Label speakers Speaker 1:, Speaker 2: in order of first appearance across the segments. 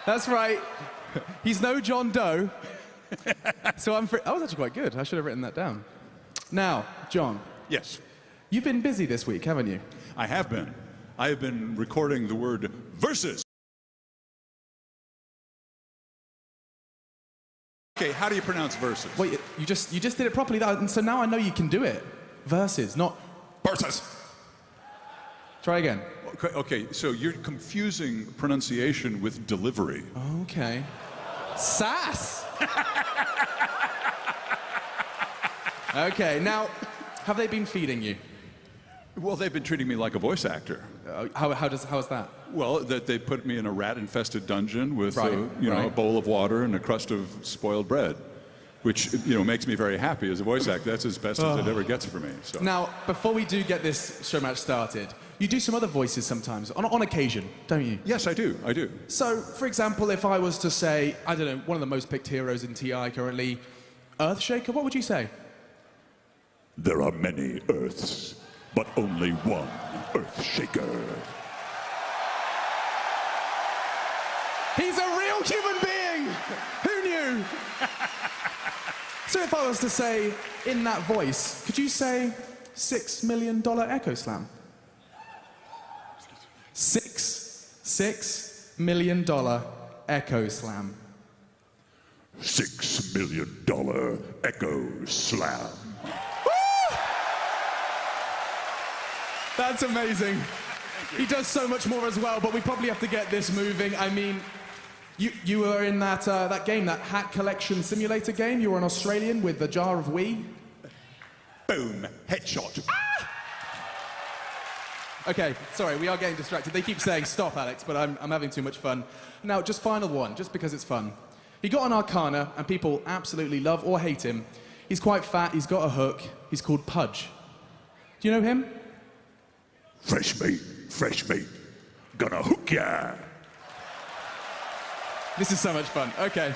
Speaker 1: That's right. He's no John Doe. So I'm free. That was actually quite good. I should have written that down. Now, John.
Speaker 2: Yes.
Speaker 1: You've been busy this week, haven't you?
Speaker 2: I have been. I have been recording the word versus. Okay, how do you pronounce versus?
Speaker 1: Wait, you just did it properly, and so now I know you can do it. Versus, not
Speaker 2: Versus.
Speaker 1: Try again.
Speaker 2: Okay, so you're confusing pronunciation with delivery.
Speaker 1: Okay. Sass. Okay, now, have they been feeding you?
Speaker 2: Well, they've been treating me like a voice actor.
Speaker 1: How is that?
Speaker 2: Well, that they put me in a rat-infested dungeon with
Speaker 1: Right,
Speaker 2: a bowl of water and a crust of spoiled bread, which makes me very happy as a voice actor. That's as best as it ever gets for me. So.
Speaker 1: Now, before we do get this show match started, you do some other voices sometimes, on occasion, don't you?
Speaker 2: Yes, I do. I do.
Speaker 1: So, for example, if I was to say, I don't know, one of the most picked heroes in TI currently, Earthshaker, what would you say?
Speaker 2: There are many Earths, but only one Earthshaker.
Speaker 1: He's a real human being! Who knew? So if I was to say, in that voice, could you say $6 million Echo Slam? $6 million Echo Slam.
Speaker 2: $6 million Echo Slam.
Speaker 1: That's amazing. He does so much more as well, but we probably have to get this moving. I mean, you were in that game, that hat collection simulator game. You were an Australian with the jar of Wii.
Speaker 2: Boom. Headshot.
Speaker 1: Okay, sorry, we are getting distracted. They keep saying stop, Alex, but I'm having too much fun. Now, just final one, just because it's fun. He got an Arcana, and people absolutely love or hate him. He's quite fat, he's got a hook. He's called Pudge. Do you know him?
Speaker 2: Fresh meat, gonna hook ya.
Speaker 1: This is so much fun. Okay.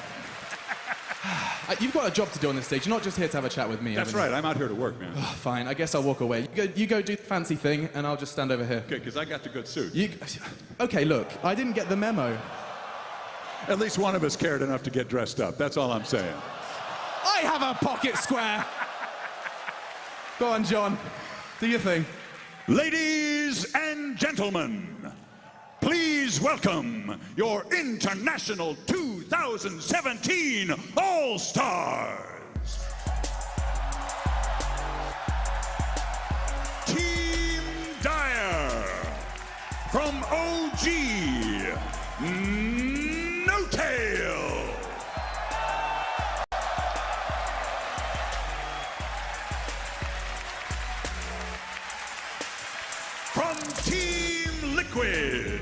Speaker 1: You've got a job to do on this stage. You're not just here to have a chat with me.
Speaker 2: That's right. I'm out here to work, man.
Speaker 1: Oh, fine. I guess I'll walk away. You go do the fancy thing, and I'll just stand over here.
Speaker 2: Okay, because I got the good suit.
Speaker 1: Okay, look. I didn't get the memo.
Speaker 2: At least one of us cared enough to get dressed up. That's all I'm saying.
Speaker 1: I have a pocket square. Go on, John. Do your thing.
Speaker 2: Ladies and gentlemen, please welcome your International 2017 All-Stars. Team Dyer from OG, No Tail. From Team Liquid,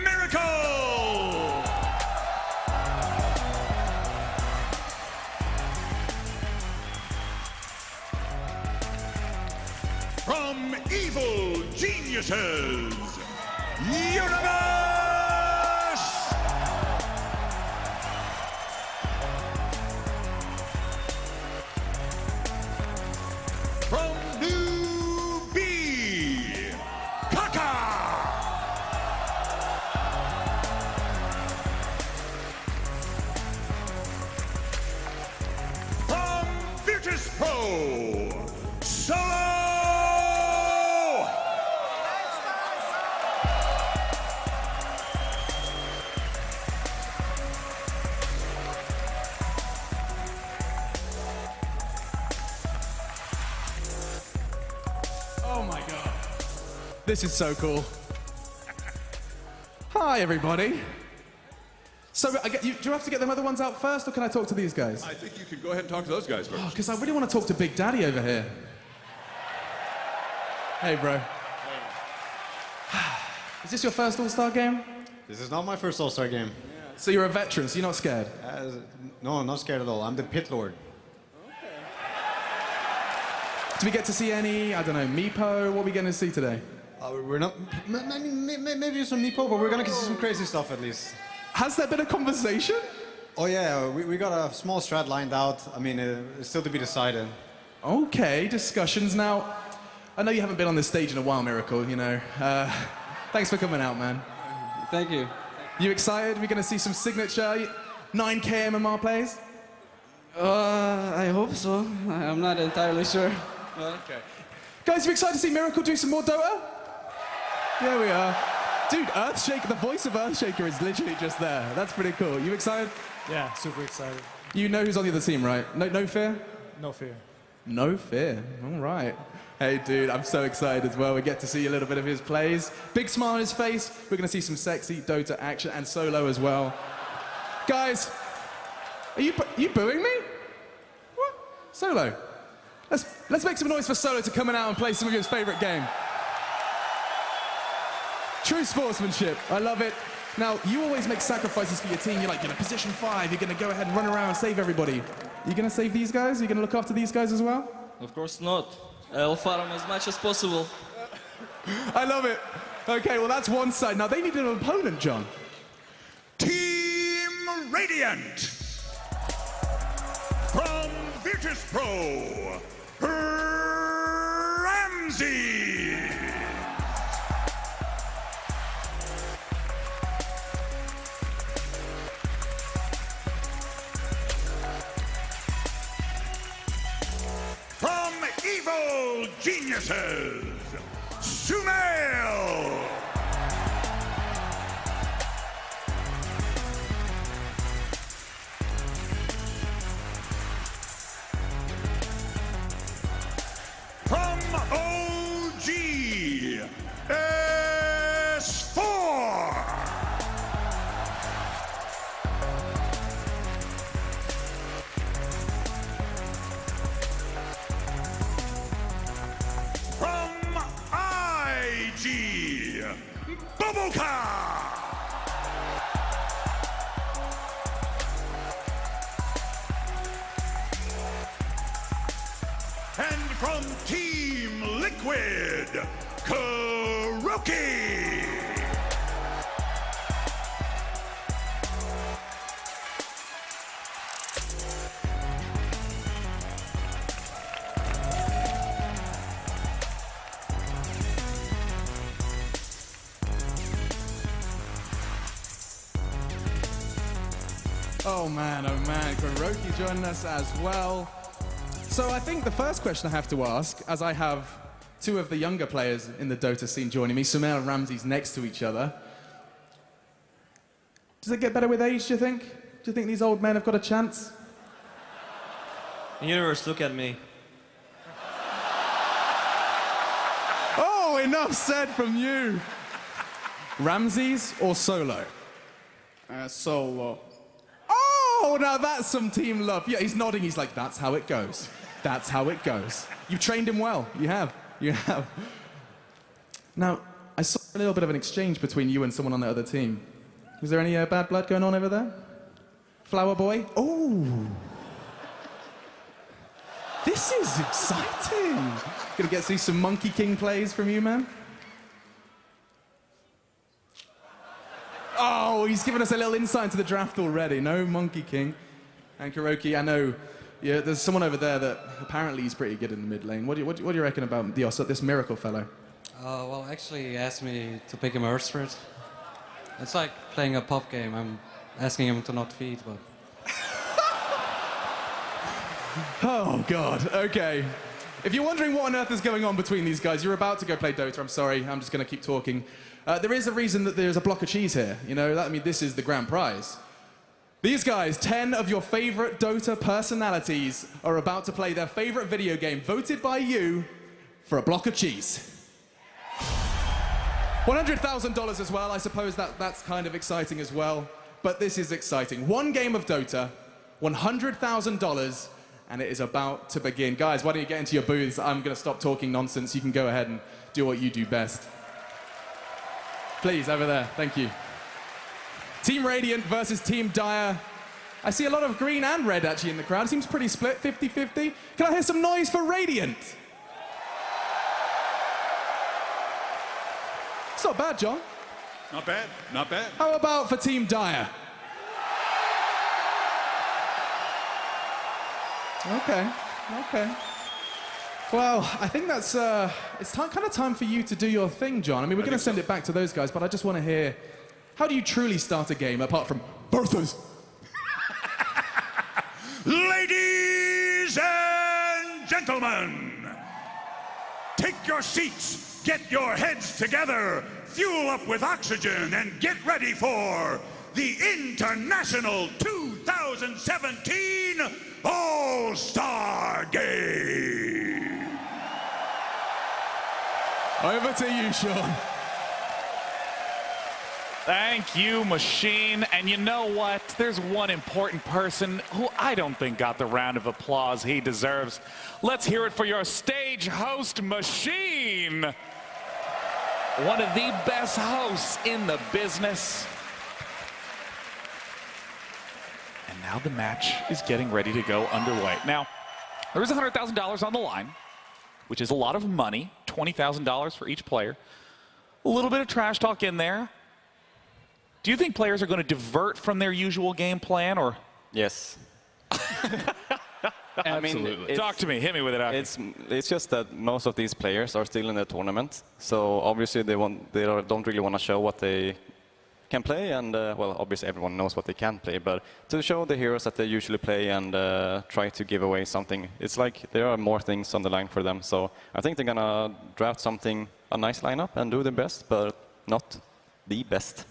Speaker 2: Miracle! From Evil Geniuses, Universe! From New B, Kaka! From Virtus Pro, Solo!
Speaker 1: Oh my God. This is so cool. Hi, everybody. So, do you have to get them other ones out first, or can I talk to these guys?
Speaker 2: I think you can go ahead and talk to those guys first.
Speaker 1: Because I really want to talk to Big Daddy over here. Hey, bro. Is this your first All-Star game?
Speaker 3: This is not my first All-Star game.
Speaker 1: So you're a veteran, so you're not scared?
Speaker 3: No, I'm not scared at all. I'm the pit lord.
Speaker 1: Do we get to see any, I don't know, Meepo? What are we going to see today?
Speaker 3: We're not... Maybe some Meepo, but we're gonna get some crazy stuff at least.
Speaker 1: Has there been a conversation?
Speaker 3: Oh yeah, we got a small strat lined out. I mean, it's still to be decided.
Speaker 1: Okay, discussions. Now, I know you haven't been on this stage in a while, Miracle, you know. Thanks for coming out, man.
Speaker 4: Thank you.
Speaker 1: You excited? We're going to see some signature 9K MMR plays?
Speaker 4: I hope so. I'm not entirely sure.
Speaker 1: Okay. Guys, you excited to see Miracle do some more Dota? There we are. Dude, Earthshaker, the voice of Earthshaker is literally just there. That's pretty cool. You excited?
Speaker 5: Yeah, super excited.
Speaker 1: You know who's on the other team, right? No fear?
Speaker 5: No fear.
Speaker 1: No fear. All right. Hey, dude, I'm so excited as well. We get to see a little bit of his plays. Big smile on his face. We're going to see some sexy Dota action and solo as well. Guys, are you booing me? What? Solo. Let's make some noise for Solo to coming out and play some of his favorite game. True sportsmanship. I love it. Now, you always make sacrifices for your team. You're like, position 5. You're going to go ahead and run around and save everybody. Are you going to save these guys? Are you going to look after these guys as well?
Speaker 4: Of course not. I'll farm as much as possible.
Speaker 1: I love it. Okay, well, that's one side. Now, they need an opponent, John.
Speaker 2: Team Radiant. From Virtus Pro, Ramsey. From Evil Geniuses, Sumail. From OG, S4. From IG, BoBoKa. And from Team Liquid, KuroKy.
Speaker 1: Oh man, KuroKy joining us as well. So I think the first question I have to ask, as I have two of the younger players in the Dota scene joining me, Sumail and Ramsey's next to each other. Does it get better with age, do you think? Do you think these old men have got a chance?
Speaker 4: Universe, look at me.
Speaker 1: Oh, enough said from you. Ramsey's or Solo?
Speaker 4: Solo.
Speaker 1: Oh, now that's some team love. Yeah, he's nodding. He's like, that's how it goes. That's how it goes. You've trained him well. You have. You have. Now, I saw a little bit of an exchange between you and someone on the other team. Was there any bad blood going on over there? Flower boy? Oh. This is exciting. Gonna get to see some Monkey King plays from you, man. Oh, he's given us a little insight into the draft already. No Monkey King. And KuroKy, I know, yeah, there's someone over there that apparently he's pretty good in the mid lane. What do you reckon about this Miracle fellow?
Speaker 6: Well, actually, he asked me to pick him Earth Spirit. It's like playing a pop game. I'm asking him to not feed, but...
Speaker 1: Oh, God. Okay. If you're wondering what on earth is going on between these guys, you're about to go play Dota. I'm sorry. I'm just going to keep talking. There is a reason that there's a block of cheese here. You know, I mean, this is the grand prize. These guys, 10 of your favorite Dota personalities, are about to play their favorite video game, voted by you, for a block of cheese. $100,000 as well. I suppose that's kind of exciting as well. But this is exciting. One game of Dota, $100,000, and it is about to begin. Guys, why don't you get into your booths? I'm going to stop talking nonsense. You can go ahead and do what you do best. Please, over there. Thank you. Team Radiant versus Team Dire. I see a lot of green and red actually in the crowd. Seems pretty split, 50-50. Can I hear some noise for Radiant? It's not bad, John.
Speaker 2: Not bad, not bad.
Speaker 1: How about for Team Dire? Okay. Well, I think that's kind of time for you to do your thing, John. I mean, we're going to send it back to those guys, but I just want to hear How do you truly start a game apart from Bertha's?
Speaker 2: Ladies and gentlemen, take your seats, get your heads together, fuel up with oxygen, and get ready for the International 2017 All-Star Game.
Speaker 1: Over to you, Sean.
Speaker 7: Thank you, Machine. And you know what? There's one important person who I don't think got the round of applause he deserves. Let's hear it for your stage host, Machine. One of the best hosts in the business. And now the match is getting ready to go underway. Now, there is $100,000 on the line, which is a lot of money, $20,000 for each player. A little bit of trash talk in there. Do you think players are going to divert from their usual game plan, or?
Speaker 8: Yes.
Speaker 7: Absolutely. Talk to me. Hit me with it.
Speaker 8: It's just that most of these players are still in the tournament, so obviously they don't really want to show what they can play, and well, obviously everyone knows what they can play, but to show the heroes that they usually play and try to give away something, it's like there are more things on the line for them. So I think they're gonna draft a nice lineup and do their best, but not the best.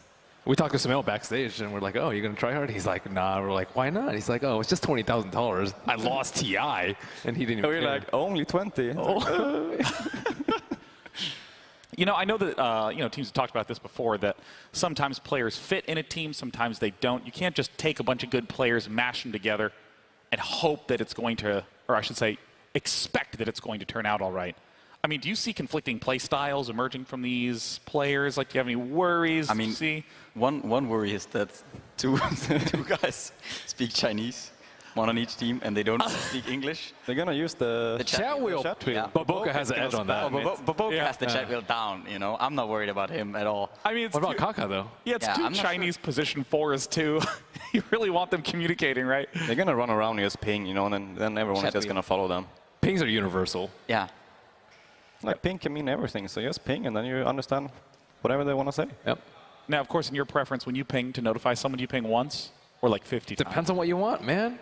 Speaker 9: We talked to Sumail backstage, and we're like, "Oh, you're gonna try hard?" He's like, "Nah." We're like, "Why not?" He's like, "Oh, it's just $20,000. I lost TI," and he didn't even.
Speaker 8: We're like, "Only 20." Oh.
Speaker 7: You know, I know that teams have talked about this before, that sometimes players fit in a team, sometimes they don't. You can't just take a bunch of good players, mash them together, and hope that it's going to, or I should say, expect that it's going to turn out all right. I mean, do you see conflicting play styles emerging from these players? Like, do you have any worries?
Speaker 8: I mean, one worry is that two guys speak Chinese, one on each team, and they don't speak English. They're gonna use the
Speaker 9: chat wheel.
Speaker 8: Yeah.
Speaker 9: BoBoKa has an edge on that.
Speaker 8: BoBoKa has the chat wheel down. You know, I'm not worried about him at all.
Speaker 7: I mean, it's
Speaker 9: what about Kaka though?
Speaker 7: Yeah, it's two Chinese position fours too. You really want them communicating, right?
Speaker 8: They're gonna run around and just ping, you know, and then everyone is just gonna follow them.
Speaker 9: Pings are universal.
Speaker 8: Yeah. Like ping can mean everything, so just ping and then you understand whatever they want to say.
Speaker 9: Yep.
Speaker 7: Now, of course, in your preference, when you ping to notify someone, do you ping once or like 50 times?
Speaker 9: Depends on what you want, man.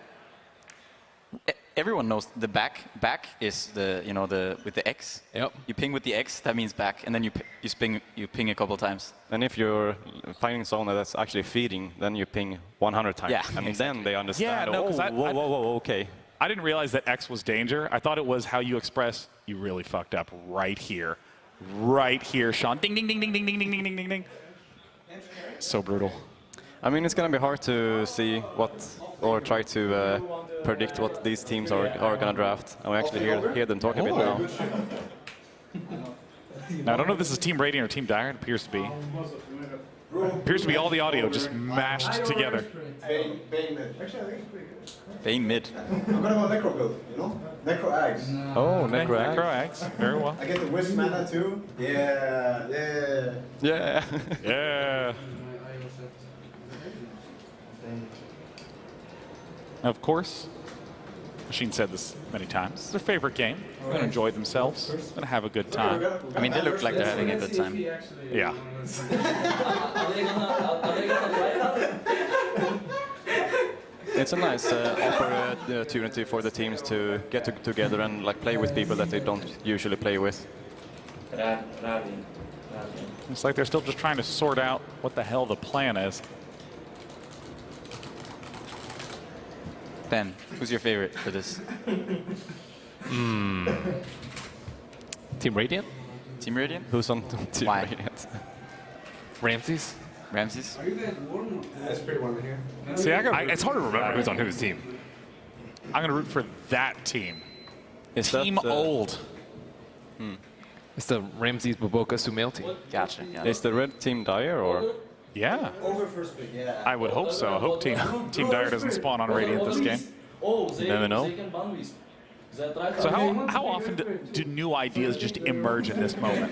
Speaker 8: Everyone knows the back. Back is with the X.
Speaker 9: Yep.
Speaker 8: You ping with the X, that means back, and then you ping a couple times. And if you're finding someone that's actually feeding, then you ping 100 times. Yeah. I mean, then they understand.
Speaker 7: Yeah, no,
Speaker 8: whoa, okay.
Speaker 7: I didn't realize that X was danger. I thought it was how you express, you really fucked up right here. Right here, Sean. Ding, ding, ding, ding, ding, ding, ding, ding, ding, ding. So brutal.
Speaker 8: I mean, it's going to be hard to see or try to predict what these teams are going to draft. And we actually hear them talk a bit now.
Speaker 7: Now, I don't know if this is Team Radiant or Team Dire. It appears to be. Appears to be all the audio just mashed together.
Speaker 3: Bane mid. Actually, I think it's pretty good.
Speaker 8: Bane mid.
Speaker 3: I'm gonna go Necro build, you know? Necro Ags.
Speaker 8: Oh, Necro
Speaker 7: Ags. Very well.
Speaker 3: I get the Wisp mana too. Yeah.
Speaker 8: Yeah.
Speaker 7: Yeah. Of course, Machine said this many times. It's their favorite game. They're going to enjoy themselves. Going to have a good time.
Speaker 8: I mean, they look like they're having a good time.
Speaker 7: Yeah.
Speaker 8: It's a nice opportunity for the teams to get together and like play with people that they don't usually play with.
Speaker 7: It's like they're still just trying to sort out what the hell the plan is.
Speaker 8: Ben, who's your favorite for this?
Speaker 9: Team Radiant?
Speaker 8: Team Radiant? Who's on Team Radiant?
Speaker 9: Ramses?
Speaker 8: Ramses?
Speaker 3: That's pretty warm in here.
Speaker 7: See,
Speaker 9: it's hard to remember who's on whose team.
Speaker 7: I'm going to root for that team.
Speaker 8: Is
Speaker 7: team
Speaker 8: that,
Speaker 7: old.
Speaker 9: It's the Ramses BoBoKa Sumail team.
Speaker 8: Gotcha. Yeah. Is the red team Dire or?
Speaker 7: Yeah.
Speaker 3: Over first pick, yeah.
Speaker 7: I would hope so. I hope Team Dire doesn't spawn on Radiant this game.
Speaker 8: You never know.
Speaker 7: So how often do new ideas just emerge in this moment?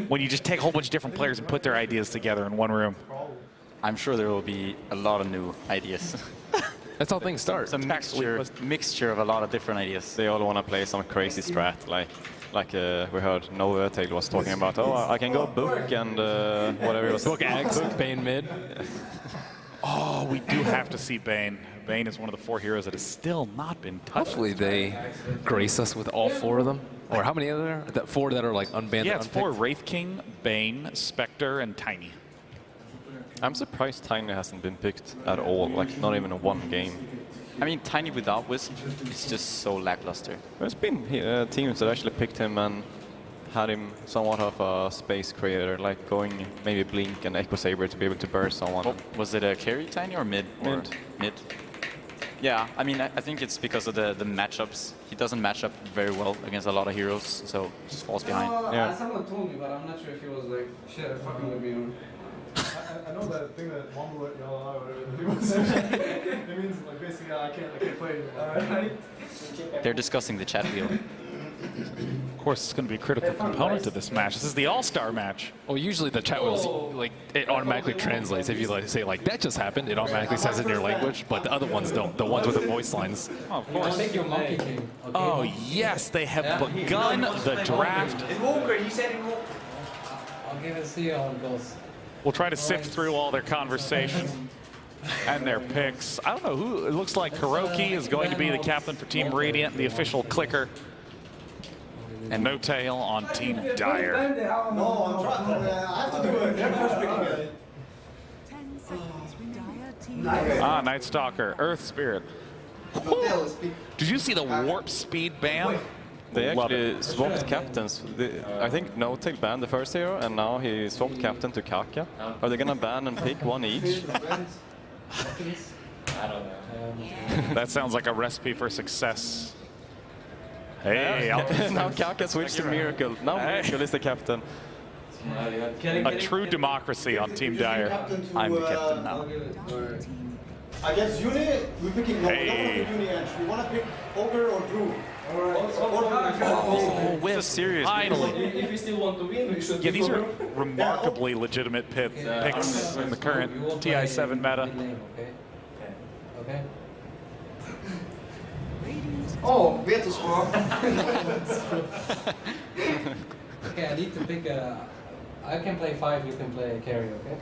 Speaker 7: When you just take a whole bunch of different players and put their ideas together in one room?
Speaker 8: I'm sure there will be a lot of new ideas.
Speaker 9: That's how things start.
Speaker 8: It's a mixture of a lot of different ideas. They all want to play some crazy strat, like we heard Novatail was talking about. Oh, I can go book and whatever it was.
Speaker 9: Book Axe, Bane mid.
Speaker 7: Oh, we do have to see Bane. Bane is one of the 4 heroes that has still not been touched.
Speaker 9: Hopefully they grace us with all 4 of them. Or how many are there? 4 that are like unbanned.
Speaker 7: Yeah, it's 4: Wraith King, Bane, Spectre, and Tiny.
Speaker 8: I'm surprised Tiny hasn't been picked at all, like not even in one game.
Speaker 10: I mean, Tiny without Wisp is just so lackluster.
Speaker 8: There's been teams that actually picked him and had him somewhat of a space creator, like going maybe Blink and Echo Saber to be able to burst someone.
Speaker 10: Oh, was it a carry Tiny or mid? Mid. Yeah, I mean, I think it's because of the matchups. He doesn't match up very well against a lot of heroes, so just falls behind.
Speaker 4: Yeah. Someone told me, but I'm not sure if he was like, shit, fucking with me.
Speaker 5: I know that thing that Mumble at yellow or whatever people say. It means like basically I can't play anymore.
Speaker 10: They're discussing the chat wheel.
Speaker 7: Of course, it's going to be a critical component to this match. This is the all-star match.
Speaker 9: Well, usually the chat wheels, like, it automatically translates. If you like say like that just happened, it automatically says it in your language. But the other ones don't. The ones with the voice lines.
Speaker 7: Oh, of course.
Speaker 4: Take your Monkey King. Okay.
Speaker 7: Oh yes, they have begun the draft.
Speaker 4: Invoker, he said Invoker. I'll give it, see how it goes.
Speaker 7: We'll try to sift through all their conversation and their picks. I don't know who. It looks like KuroKy is going to be the captain for Team Radiant, the official clicker. And No Tail on Team Dire.
Speaker 3: No, I'm trying. I have to do it. They're first picking it.
Speaker 11: 10 seconds. Dire team.
Speaker 7: Night Stalker, Earth Spirit. Did you see the warp speed ban?
Speaker 8: They actually swapped captains. I think No Tail banned the first hero, and now he swapped captain to Kaka. Are they gonna ban and pick one each?
Speaker 10: I don't know.
Speaker 7: That sounds like a recipe for success. Hey,
Speaker 8: now Kaka switched to Miracle. Now Miracle is the captain.
Speaker 7: A true democracy on Team Dire.
Speaker 10: I'm the captain now.
Speaker 3: Against Uni, we're picking no. We don't want to pick Uni Edge. We want to pick Ogre or Brew.
Speaker 7: Oh, Wisp,
Speaker 10: serious.
Speaker 7: Finally.
Speaker 4: If we still want to win, we should.
Speaker 7: Yeah, these are remarkably legitimate picks in the current TI7 meta.
Speaker 4: Okay.
Speaker 3: Oh, Vetus for.
Speaker 4: Okay, I need to pick a. I can play 5, you can play carry, okay?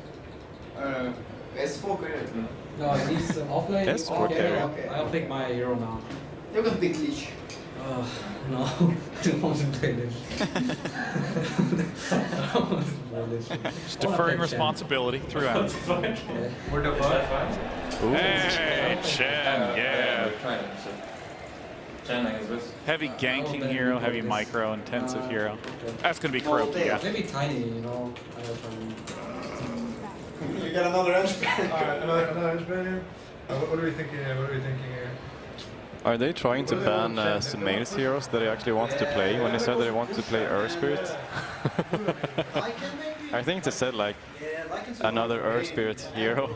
Speaker 3: S4 carry.
Speaker 4: No, I need some offlane.
Speaker 8: S4 carry.
Speaker 3: Okay.
Speaker 4: I'll pick my hero now.
Speaker 3: You can pick Leech.
Speaker 4: No, I don't want to play this.
Speaker 7: Just deferring responsibility throughout.
Speaker 4: We're the fuck?
Speaker 7: Hey, Chen, yeah. Heavy ganking hero, heavy micro, intensive hero. That's going to be KuroKy, yeah.
Speaker 4: Maybe tiny, you know.
Speaker 3: You got another edge ban.
Speaker 5: Alright, another edge ban here. What are we thinking here?
Speaker 8: Are they trying to ban Sumail's heroes that they actually wanted to play when they said they wanted to play Earth Spirit? I think they said like another Earth Spirit hero.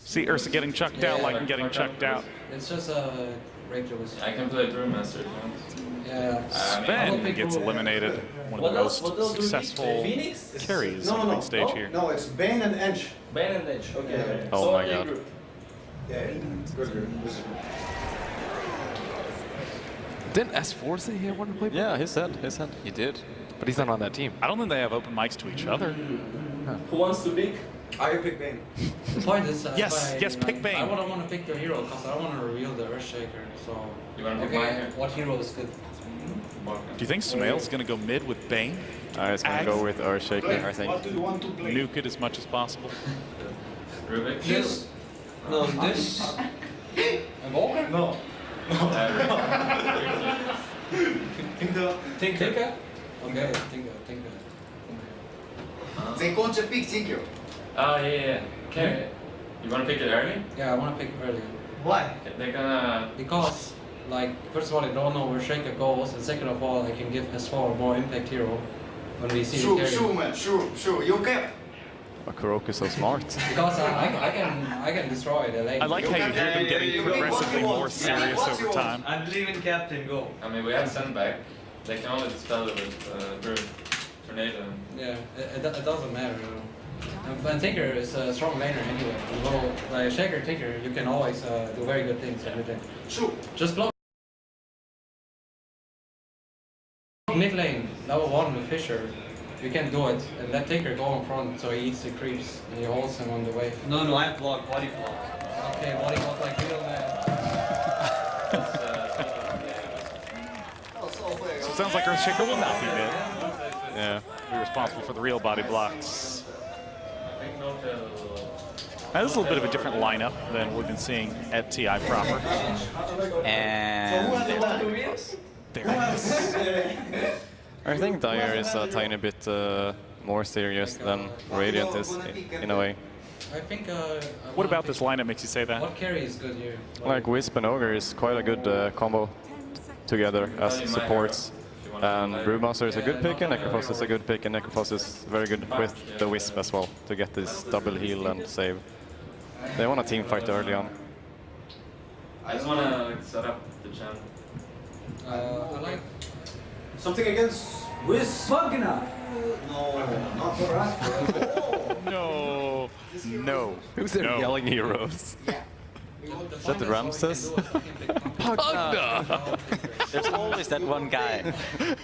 Speaker 7: See Ursa getting chucked out like I'm getting chucked out.
Speaker 4: It's just a regular.
Speaker 12: I can play Brewmaster if you want.
Speaker 4: Yeah.
Speaker 7: Sven gets eliminated. One of the most successful carries on the big stage here.
Speaker 3: No, it's Bane and Edge.
Speaker 12: Bane and Edge. Okay.
Speaker 8: Oh my god.
Speaker 3: Yeah, good.
Speaker 9: Didn't S4 say he wanted to play?
Speaker 8: Yeah, he said.
Speaker 10: He did.
Speaker 9: But he's not on that team.
Speaker 7: I don't think they have open mics to each other.
Speaker 12: Who wants to pick?
Speaker 3: I pick Bane.
Speaker 4: The point is,
Speaker 7: Yes, pick Bane.
Speaker 4: I wouldn't want to pick the hero because I don't want to reveal the Earthshaker. So.
Speaker 12: You want to pick mine here?
Speaker 4: What hero is good?
Speaker 7: Do you think Sumail's going to go mid with Bane?
Speaker 8: I was gonna go with Earthshaker, I think.
Speaker 3: What do you want to play?
Speaker 7: Nuke it as much as possible.
Speaker 12: Rubik?
Speaker 4: This. No, this. Invoker?
Speaker 3: No.
Speaker 4: Tinker? Okay, Tinker.
Speaker 3: They want to pick Tinker.
Speaker 12: Oh, yeah. Okay. You want to pick it early?
Speaker 4: Yeah, I want to pick earlier.
Speaker 3: Why?
Speaker 12: They're gonna...
Speaker 4: Because, like, first of all, I don't know where Shaker goes, and second of all, I can give S4 more impact hero when we see the carry.
Speaker 3: Sure, man. Sure. You okay?
Speaker 8: But KuroKy's so smart.
Speaker 4: Because I can destroy the lane.
Speaker 7: I like how you hear them getting progressively more serious over time.
Speaker 12: I believe in Captain, go. I mean, we have Sandbag. They can only dispel it with Brew. Tornado.
Speaker 4: Yeah, it doesn't matter. You know. But Tinker is a strong laner anyway. Although, like Shaker, Tinker, you can always do very good things everything.
Speaker 3: True.
Speaker 4: Just block mid lane, level 1 with Fisher. You can do it, and let Tinker go in front so he eats the creeps and he holds him on the wave.
Speaker 3: No, I block, body block.
Speaker 4: Okay, body block like real man.
Speaker 7: So it sounds like Earthshaker will not be mid. Yeah, be responsible for the real body blocks. Now, this is a little bit of a different lineup than we've been seeing at TI proper.
Speaker 10: And
Speaker 7: There it is.
Speaker 8: I think Dire is a tiny bit more serious than Radiant is, in a way.
Speaker 4: I think.
Speaker 7: What about this lineup makes you say that?
Speaker 4: What carry is good here?
Speaker 8: Like Wisp and Ogre is quite a good combo together as supports. And Brewmaster is a good pick and Necrophos is a good pick, and Necrophos is very good with the Wisp as well to get this double heal and save. They want a team fight early on.
Speaker 12: I just want to set up the channel.
Speaker 4: I like
Speaker 3: Something against Wisp. No, not for us.
Speaker 7: No. No.
Speaker 9: Who's there
Speaker 7: No.
Speaker 9: yelling heroes?
Speaker 8: Is that the Ramses?
Speaker 10: there's always that one guy.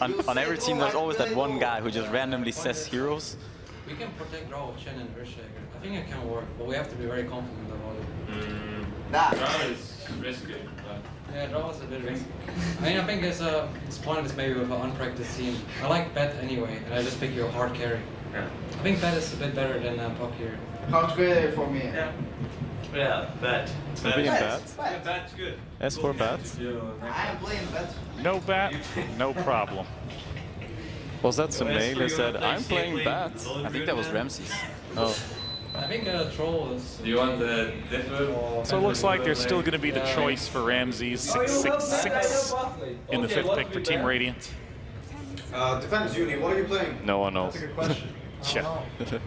Speaker 10: On every team, there's always that one guy who just randomly says heroes.
Speaker 4: we can protect Raw, Chen, and Earthshaker. I think it can work, but we have to be very confident about it.
Speaker 12: Draw is risky, but
Speaker 4: Yeah, Draw is a bit risky. I mean, I think it's pointless maybe with an unpracticed team. I like Bet anyway, and I just pick your hard carry.
Speaker 12: yeah.
Speaker 4: I think Bet is a bit better than Puck here.
Speaker 3: Hard carry for me.
Speaker 12: Yeah, bet.
Speaker 8: Being bad.
Speaker 12: That's good.
Speaker 8: As for bad.
Speaker 3: I'm playing bet.
Speaker 7: No bat, no problem.
Speaker 8: Was that Sumail who said, I'm playing bad?
Speaker 10: I think that was Ramses.
Speaker 8: Oh.
Speaker 4: I think Troll is...
Speaker 12: Do you want the different?
Speaker 7: So it looks like there's still going to be the choice for Ramses 666 in the 5th pick for Team Radiant.
Speaker 3: Depends, Uni. What are you playing?
Speaker 8: No one knows.
Speaker 5: That's a good question.
Speaker 7: Yeah.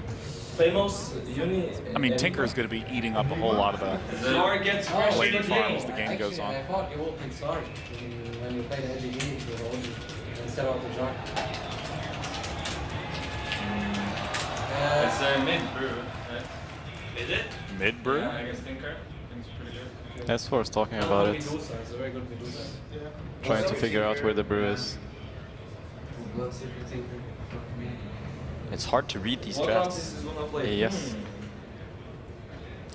Speaker 12: Famous Uni.
Speaker 7: I mean, Tinker is going to be eating up a whole lot of the
Speaker 12: Lord gets
Speaker 7: lady farm as the game goes on.
Speaker 4: I thought you will pick Sarge when you played the Uni instead of the Jock.
Speaker 12: It's a mid brew, right? Is it?
Speaker 7: Mid brew?
Speaker 12: Yeah, I guess Tinker. Think's pretty good.
Speaker 8: S4 is talking about it,
Speaker 4: Medusa, it's a very good Medusa.
Speaker 8: trying to figure out where the brew is.
Speaker 10: It's hard to read these drafts.
Speaker 8: Yes.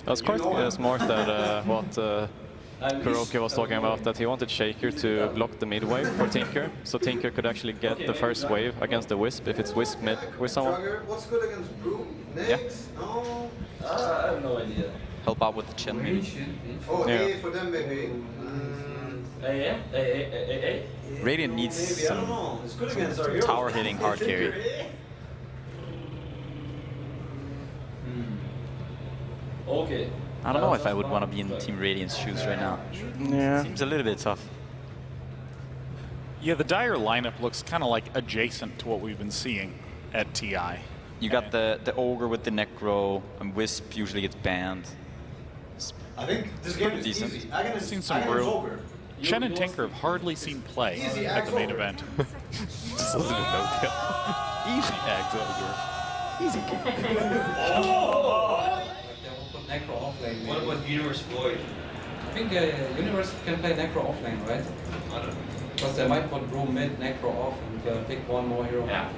Speaker 8: That was quite smart that what KuroKy was talking about, that he wanted Shaker to block the mid wave for Tinker, so Tinker could actually get the first wave against the Wisp if it's Wisp mid with someone.
Speaker 3: What's good against Brew? Next?
Speaker 8: Yeah.
Speaker 3: No?
Speaker 12: I have no idea.
Speaker 10: Help out with the Chen maybe.
Speaker 3: Oh,
Speaker 8: Yeah.
Speaker 3: A for them maybe.
Speaker 10: Radiant needs
Speaker 3: Maybe, I don't
Speaker 10: some
Speaker 3: know. It's good against our heroes.
Speaker 10: tower hitting hard carry.
Speaker 12: Okay.
Speaker 10: I don't know if I would want to be in Team Radiant's shoes right now.
Speaker 8: Yeah.
Speaker 10: Seems a little bit tough.
Speaker 7: Yeah, the Dire lineup looks kind of like adjacent to what we've been seeing at TI.
Speaker 10: You got the Ogre with the Necro, and Wisp usually gets banned.
Speaker 3: I think this game is
Speaker 10: Decent.
Speaker 3: easy. I can
Speaker 7: Seen some brew.
Speaker 3: over.
Speaker 7: Chen and Tinker have hardly seen play at the main event.
Speaker 9: Just listen to BoBoKa. Easy Axe Ogre. Easy.
Speaker 4: Necro offlane.
Speaker 12: What about Universe Void?
Speaker 4: I think Universe can play Necro offlane, right?
Speaker 12: I don't know.
Speaker 4: Because they might put Brew mid, Necro off, and pick one more hero.
Speaker 12: Yeah.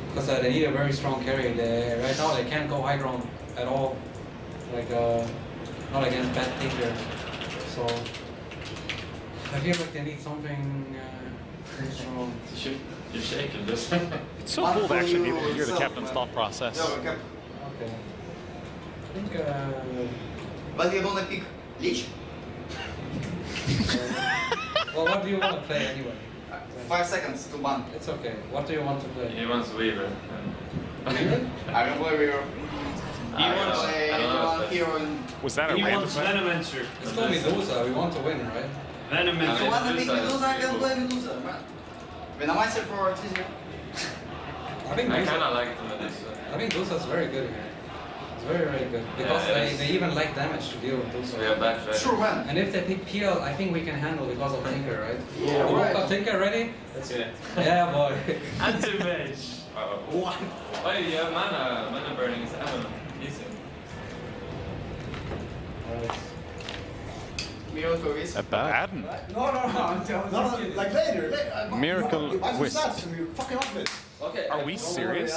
Speaker 4: Because they need a very strong carry. Right now they can't go high ground at all. Like, not against bad Tinker. So, I feel like they need something strong.
Speaker 12: You're shaking this.
Speaker 7: It's so cool to actually be able to hear the captain's thought process.
Speaker 4: Okay. I think,
Speaker 3: But you don't pick Lich?
Speaker 4: well, what do you want to play anyway?
Speaker 3: 5 seconds to ban.
Speaker 4: It's okay. What do you want to play?
Speaker 12: He wants Weaver.
Speaker 4: Weaver?
Speaker 3: I can play Weaver.
Speaker 12: He wants
Speaker 3: hero in...
Speaker 7: Was that a
Speaker 12: He
Speaker 7: random
Speaker 12: wants
Speaker 7: thing?
Speaker 12: Venomancer.
Speaker 4: It's called Medusa. We want to win, right?
Speaker 12: Venomancer.
Speaker 3: If you want to pick Medusa, I can play Medusa. Venomancer for Artesian.
Speaker 4: I think
Speaker 12: I
Speaker 4: Medusa,
Speaker 12: kind of like the Medusa.
Speaker 4: I think Medusa is very good here. It's very, very good. Because they even like damage to deal with those.
Speaker 12: We are back ready.
Speaker 3: Sure, man.
Speaker 4: And if they pick PL, I think we can handle because of Tinker, right?
Speaker 3: Yeah, right.
Speaker 4: Tinker ready?
Speaker 12: Yeah.
Speaker 4: Yeah, boy.
Speaker 12: And 2 mage. What? Oh, yeah, mana burning is ammo. Easy.
Speaker 3: Miracle Wisp.
Speaker 8: A bad.
Speaker 3: No, like later.
Speaker 8: Miracle Wisp.
Speaker 3: Fucking off it.
Speaker 4: Okay.
Speaker 7: Are we serious?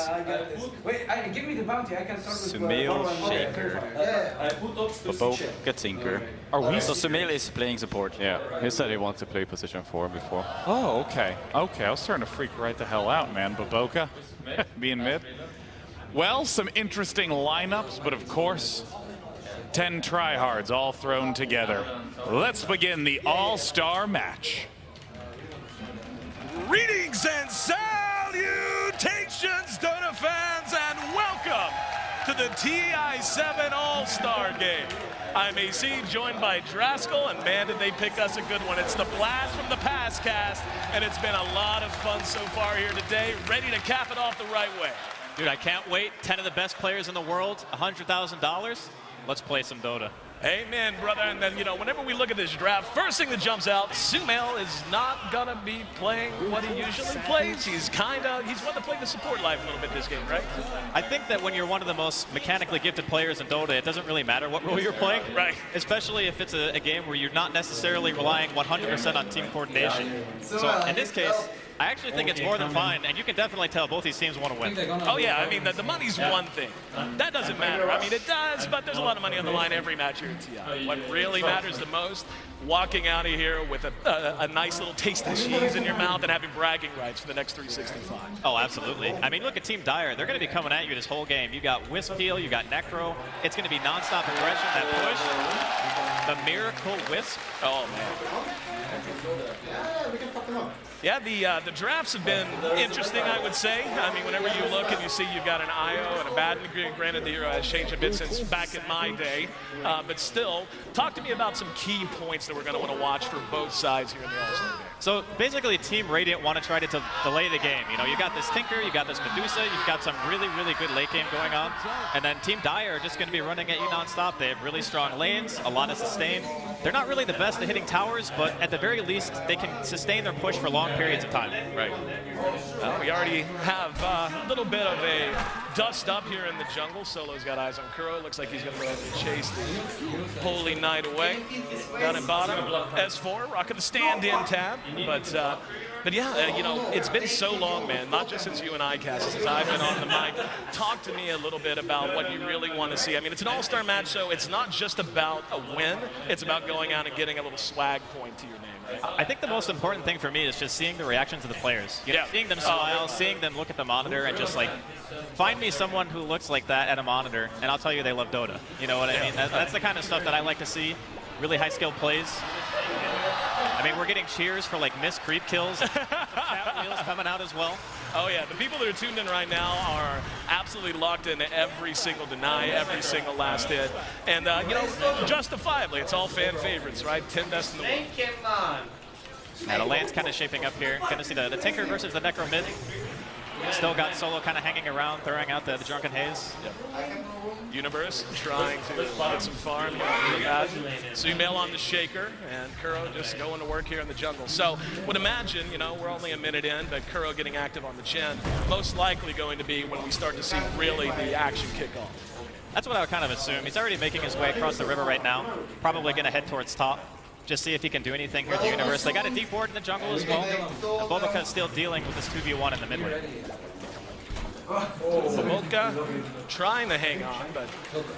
Speaker 4: Wait, give me the bounty. I can start with
Speaker 10: Sumail, Shaker,
Speaker 3: I put up
Speaker 10: BoBoKa, Tinker.
Speaker 7: Are we?
Speaker 10: So Sumail is playing support.
Speaker 8: Yeah, he said he wants to play position 4 before.
Speaker 7: Oh, okay. Okay, I was starting to freak right the hell out, man. BoBoKa being mid. Well, some interesting lineups, but of course, 10 tryhards all thrown together. Let's begin the all-star match.
Speaker 2: Greetings and salutations, Dota fans, and welcome to the TI7 All-Star Game. I'm AC, joined by Draskell, and man, did they pick us a good one. It's the Blast from the Past cast, and it's been a lot of fun so far here today. Ready to cap it off the right way.
Speaker 13: Dude, I can't wait. 10 of the best players in the world, $100,000. Let's play some Dota.
Speaker 2: Amen, brother. And then, you know, whenever we look at this draft, first thing that jumps out, Sumail is not going to be playing what he usually plays. He's one to play the support life a little bit this game, right?
Speaker 13: I think that when you're one of the most mechanically gifted players in Dota, it doesn't really matter what role you're playing.
Speaker 2: Right.
Speaker 13: Especially if it's a game where you're not necessarily relying 100% on team coordination. So in this case, I actually think it's more than fine, and you can definitely tell both these teams want to win.
Speaker 2: Oh, yeah, I mean, the money's one thing. That doesn't matter. I mean, it does, but there's a lot of money on the line every match here at TI. What really matters the most, walking out of here with a nice little taste of cheese in your mouth and having bragging rights for the next 365.
Speaker 13: Oh, absolutely. I mean, look at Team Dire. They're going to be coming at you this whole game. You got Wisp Heal, you got Necro. It's going to be nonstop aggression, that push. The Miracle Wisp.
Speaker 2: Oh, man.
Speaker 3: Yeah, we can fuck them up.
Speaker 2: Yeah, the drafts have been interesting, I would say. I mean, whenever you look and you see you've got an IO and a Baden, granted the hero has changed a bit since back in my day, but still, talk to me about some key points that we're going to want to watch for both sides here in the All-Star game.
Speaker 13: So basically, Team Radiant want to try to delay the game. You know, you got this Tinker, you got this Medusa, you've got some really, really good late game going on. And then Team Dire are just going to be running at you nonstop. They have really strong lanes, a lot of sustain. They're not really the best at hitting towers, but at the very least, they can sustain their push for long periods of time.
Speaker 2: Right. Well, we already have a little bit of a dust up here in the jungle. Solo's got eyes on Kuro. Looks like he's going to go ahead and chase the Holy Knight away. Down at bottom, S4 rocking the stand-in tab. But yeah, you know, it's been so long, man, not just since you and I, Cassie, since I've been on the mic. Talk to me a little bit about what you really want to see. I mean, it's an all-star match, so it's not just about a win. It's about going out and getting a little swag point to your name, right?
Speaker 13: I think the most important thing for me is just seeing the reactions of the players. You know, seeing them smile, seeing them look at the monitor, and just like, find me someone who looks like that at a monitor, and I'll tell you they love Dota. You know what I mean? That's the kind of stuff that I like to see. Really high-skilled plays. I mean, we're getting cheers for like missed creep kills. Chat wheels coming out as well.
Speaker 2: Oh yeah, the people that are tuned in right now are absolutely locked into every single deny, every single last hit. And you know, justifiably, it's all fan favorites, right? 10 best in the world.
Speaker 13: Now the lane's kind of shaping up here. Gonna see the Tinker versus the Necro mid. Still got Solo kind of hanging around, throwing out the Drunken Haze.
Speaker 2: Yep. Universe trying to get some farm. Sumail on the Shaker, and Kuro just going to work here in the jungle. So would imagine, you know, we're only a minute in, but Kuro getting active on the Chen, most likely going to be when we start to see really the action kick off.
Speaker 13: That's what I would kind of assume. He's already making his way across the river right now. Probably going to head towards top. Just see if he can do anything here at the Universe. They got a deep ward in the jungle as well. BoBoKa is still dealing with this 2v1 in the mid lane.
Speaker 2: BoBoKa trying to hang on, but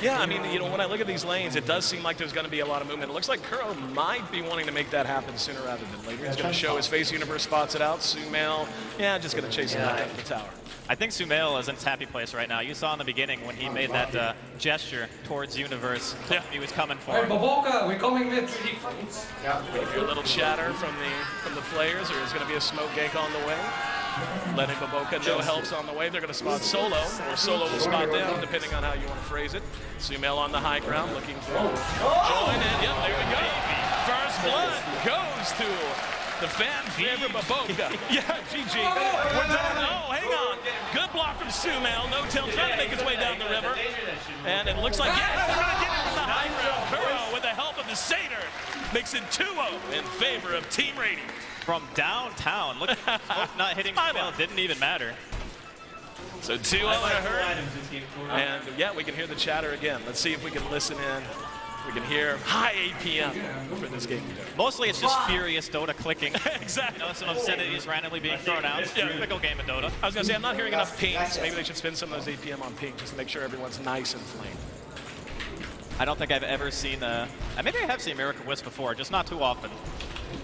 Speaker 2: yeah, I mean, you know, when I look at these lanes, it does seem like there's going to be a lot of movement. It looks like Kuro might be wanting to make that happen sooner rather than later. He's going to show his face. Universe spots it out. Sumail, yeah, just going to chase him back up the tower.
Speaker 13: I think Sumail is in his happy place right now. You saw in the beginning when he made that gesture towards Universe. Yeah. He was coming for him.
Speaker 4: BoBoKa, we're coming with.
Speaker 2: Yeah, we hear a little chatter from the players. There is going to be a smoke gank on the way. Letting BoBoKa know help's on the way. They're going to spot Solo, or Solo will spot them, depending on how you want to phrase it. Sumail on the high ground, looking to join in. Yep, there we go. First blood goes to the fan favorite BoBoKa. Yeah, GG. We're done. Oh, hang on. Good block from Sumail. No-tail trying to make his way down the river. And
Speaker 14: And it looks like, yeah, they're going to get it in the high ground. Kuro, with the help of the Satyr, makes it 2-0 in favor of Team Radiant.
Speaker 13: From downtown, look, not hitting Sumail didn't even matter.
Speaker 14: So 2-0 in a hurry. And yeah, we can hear the chatter again. Let's see if we can listen in. We can hear high APM for this game.
Speaker 13: Mostly it's just furious Dota clicking.
Speaker 14: Exactly.
Speaker 13: You know, some obscenities randomly being thrown out.
Speaker 14: Yeah.
Speaker 13: Typical game of Dota.
Speaker 14: I was going to say, I'm not hearing enough pings. Maybe they should spend some of those APM on ping just to make sure everyone's nice and flame.
Speaker 13: I don't think I've ever seen, maybe I have seen Miracle Wisp before, just not too often.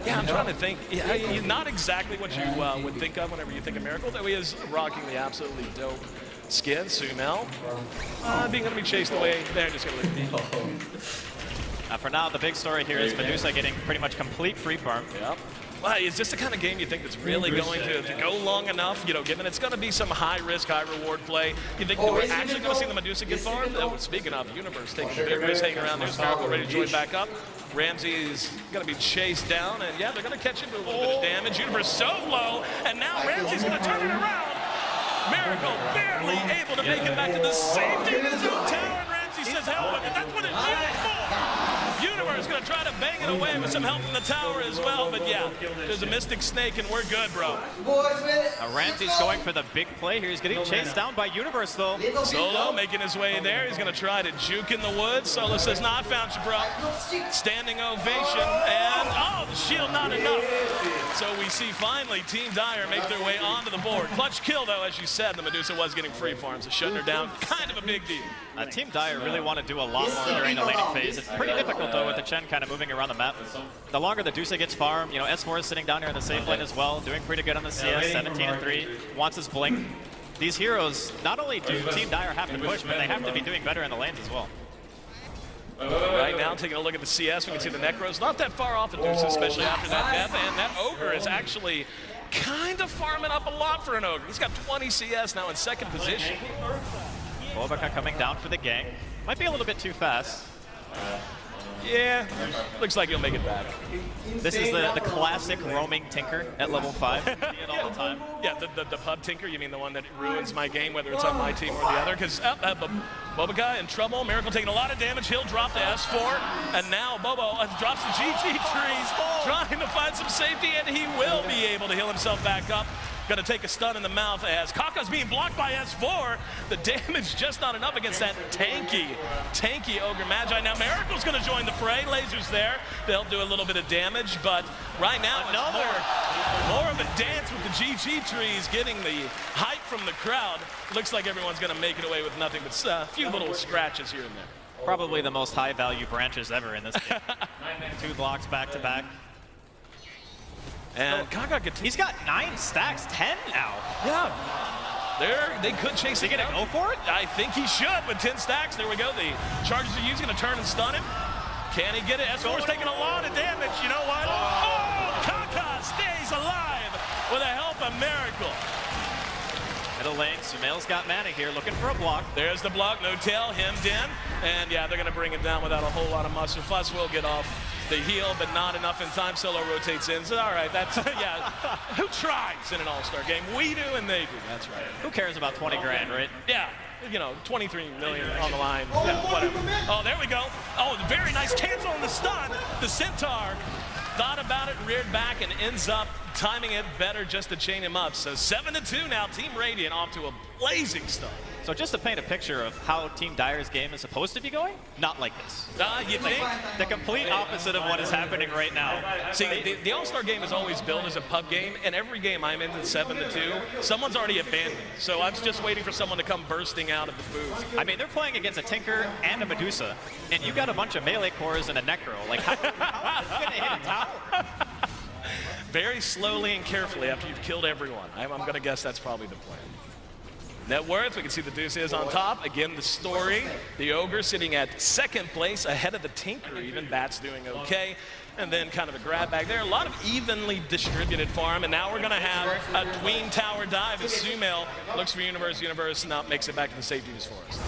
Speaker 14: Yeah, I'm trying to think. Yeah, not exactly what you would think of whenever you think of Miracle, though he is rocking the absolutely dope skin. Sumail being going to be chased away. They're just going to leave him.
Speaker 13: For now, the big story here is Medusa getting pretty much complete free farm.
Speaker 14: Yep. Well, is this the kind of game you think that's really going to go long enough, you know, given it's going to be some high-risk, high-reward play? You think we're actually going to see the Medusa get farmed? Speaking of, Universe taking a big risk hanging around. There's Miracle ready to join back up. Ramsey is going to be chased down, and yeah, they're going to catch him with a little bit of damage. Universe so low, and now Ramsey's going to turn it around. Miracle barely able to make it back to the safety of his own tower, and Ramsey says, hell with it. That's what it's really for. Universe going to try to bang it away with some help from the tower as well, but yeah, there's a Mystic Snake, and we're good, bro.
Speaker 13: Ramsey's going for the big play here. He's getting chased down by Universe, though.
Speaker 14: Solo making his way there. He's going to try to juke in the woods. Solo says, nah, I found you, bro. Standing ovation, and oh, the shield not enough. So we see finally Team Dire make their way onto the board. Clutch kill, though, as you said, the Medusa was getting free farms, so shutting her down, kind of a big deal.
Speaker 13: Team Dire really want to do a lot more during the laning phase. It's pretty difficult, though, with the Chen kind of moving around the map. The longer the Medusa gets farmed, you know, S4 is sitting down here in the safe lane as well, doing pretty good on the CS, 17-3, wants his blink. These heroes, not only do Team Dire have to push, but they have to be doing better in the lanes as well.
Speaker 14: Right now, taking a look at the CS, we can see the Necros not that far off the Deuce, especially after that death, and that Ogre is actually kind of farming up a lot for an Ogre. He's got 20 CS now in second position.
Speaker 13: BoBoKa coming down for the gang. Might be a little bit too fast.
Speaker 14: Yeah, looks like he'll make it back.
Speaker 13: This is the classic roaming Tinker at level 5. See it all the time.
Speaker 14: Yeah, the pub Tinker, you mean the one that ruins my game, whether it's on my team or the other? Because BoBoKa in trouble, Miracle taking a lot of damage, he'll drop the S4, and now Bobo drops the GG trees, trying to find some safety, and he will be able to heal himself back up. Going to take a stun in the mouth as Kaka's being blocked by S4. The damage just not enough against that tanky Ogre Magi. Now Miracle's going to join the fray. Lasers there. They'll do a little bit of damage, but right now it's more of a dance with the GG trees, getting the hype from the crowd. Looks like everyone's going to make it away with nothing but a few little scratches here and there.
Speaker 13: Probably the most high-value branches ever in this game. 2 blocks back-to-back.
Speaker 14: And Kaka
Speaker 13: he's got 9 stacks, 10 now.
Speaker 14: Yeah. They could chase it.
Speaker 13: Is he gonna go for it?
Speaker 14: I think he should with 10 stacks. There we go. The charges are used, gonna turn and stun him. Can he get it? S4's taking a lot of damage. You know what? Oh, Kaka stays alive with the help of Miracle.
Speaker 13: Middle lane, Sumail's got mana here, looking for a block.
Speaker 14: There's the block, no tail, hemmed in. And yeah, they're gonna bring it down without a whole lot of muscle. Fuss will get off the heal, but not enough in time. Solo rotates in. So, all right, that's, yeah. Who tries in an all-star game? We do and they do. That's right.
Speaker 13: Who cares about 20 grand, right?
Speaker 14: Yeah. You know, 23 million on the line. Yeah, whatever. Oh, there we go. Oh, very nice cancel on the stun. The Centaur thought about it, reared back, and ends up timing it better just to chain him up. So 7-2 now. Team Radiant off to a blazing start.
Speaker 13: So just to paint a picture of how Team Dire's game is supposed to be going, not like this.
Speaker 14: You think?
Speaker 13: The complete opposite of what is happening right now.
Speaker 14: See, the All-Star game is always built as a pub game, and every game I'm in 7-2, someone's already abandoned. So I'm just waiting for someone to come bursting out of the booth.
Speaker 13: I mean, they're playing against a Tinker and a Medusa, and you got a bunch of melee cores and a Necro. Like, how are you gonna hit a tower?
Speaker 14: Very slowly and carefully after you've killed everyone. I'm gonna guess that's probably the plan. Net worth, we can see the Deuce is on top. Again, the story, the Ogre sitting at second place, ahead of the Tinker even. Bat's doing okay. And then kind of a grab back there. A lot of evenly distributed farm, and now we're gonna have a tween tower dive as Sumail looks for Universe, now makes it back to the safeties for us.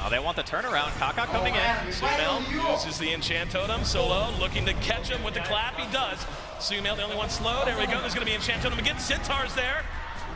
Speaker 13: Oh, they want the turnaround. Kaka coming in.
Speaker 14: Sumail uses the enchant totem. Solo looking to catch him with the clap. He does. Sumail, the only one slow. There we go. There's going to be enchant totem again. Centaur's there.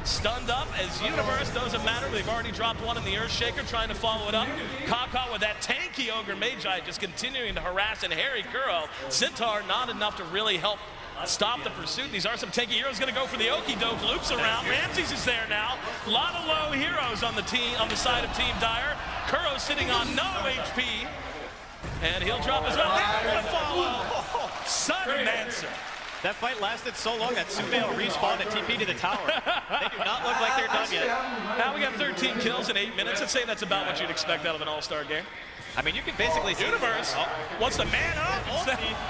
Speaker 14: Stunned up as Universe, doesn't matter. They've already dropped one in the Earthshaker, trying to follow it up. Kaka with that tanky Ogre Magi just continuing to harass and harry Kuro. Centaur not enough to really help stop the pursuit. These are some tanky heroes. Going to go for the Okie Doke, loops around. Ramses is there now. A lot of low heroes on the team, on the side of Team Dire. Kuro sitting on no HP, and he'll drop as well. And the follow. Sudden answer.
Speaker 13: That fight lasted so long that Sumail respawned and TP to the tower. They do not look like they're done yet.
Speaker 14: Now we got 13 kills in 8 minutes. I'd say that's about what you'd expect out of an all-star game.
Speaker 13: I mean, you can basically see
Speaker 14: Universe wants the man up.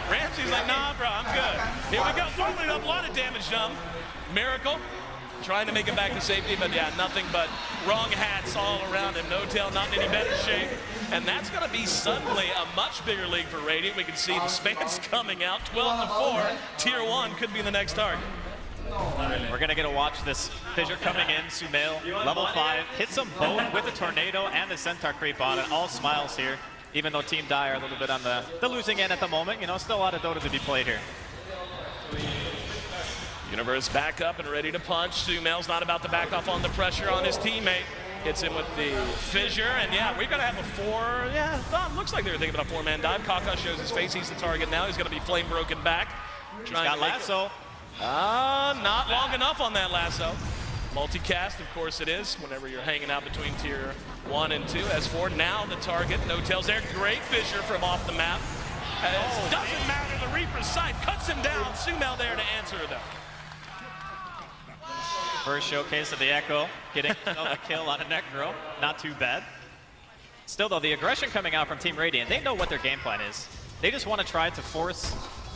Speaker 14: Ramsey's like, nah, bro, I'm good. Here we go, following up, a lot of damage done. Miracle trying to make it back to safety, but yeah, nothing but wrong hats all around him. No Tail not in any better shape. And that's going to be suddenly a much bigger league for Radiant. We can see the spans coming out, 12-4. Tier 1 could be the next target.
Speaker 13: We're going to get to watch this fissure coming in. Sumail, level 5, hits them both with the Tornado and the Centaur creep on it. All smiles here, even though Team Dire are a little bit on the losing end at the moment. You know, still a lot of Dota to be played here.
Speaker 14: Universe back up and ready to punch. Sumail's not about to back off on the pressure on his teammate. Hits him with the fissure, and yeah, we're gonna have a looks like they were thinking about a 4-man dive. Kaka shows his face, he's the target now. He's gonna be flame broken back.
Speaker 13: He's got lasso.
Speaker 14: Not long enough on that lasso. Multicast, of course it is, whenever you're hanging out between tier 1 and 2. S4, now the target, no tails there. Great fissure from off the map. Doesn't matter, the Reaper's side cuts him down. Sumail there to answer though.
Speaker 13: First showcase of the Echo, getting a kill on a Necro. Not too bad. Still though, the aggression coming out from Team Radiant, they know what their game plan is. They just want to try to force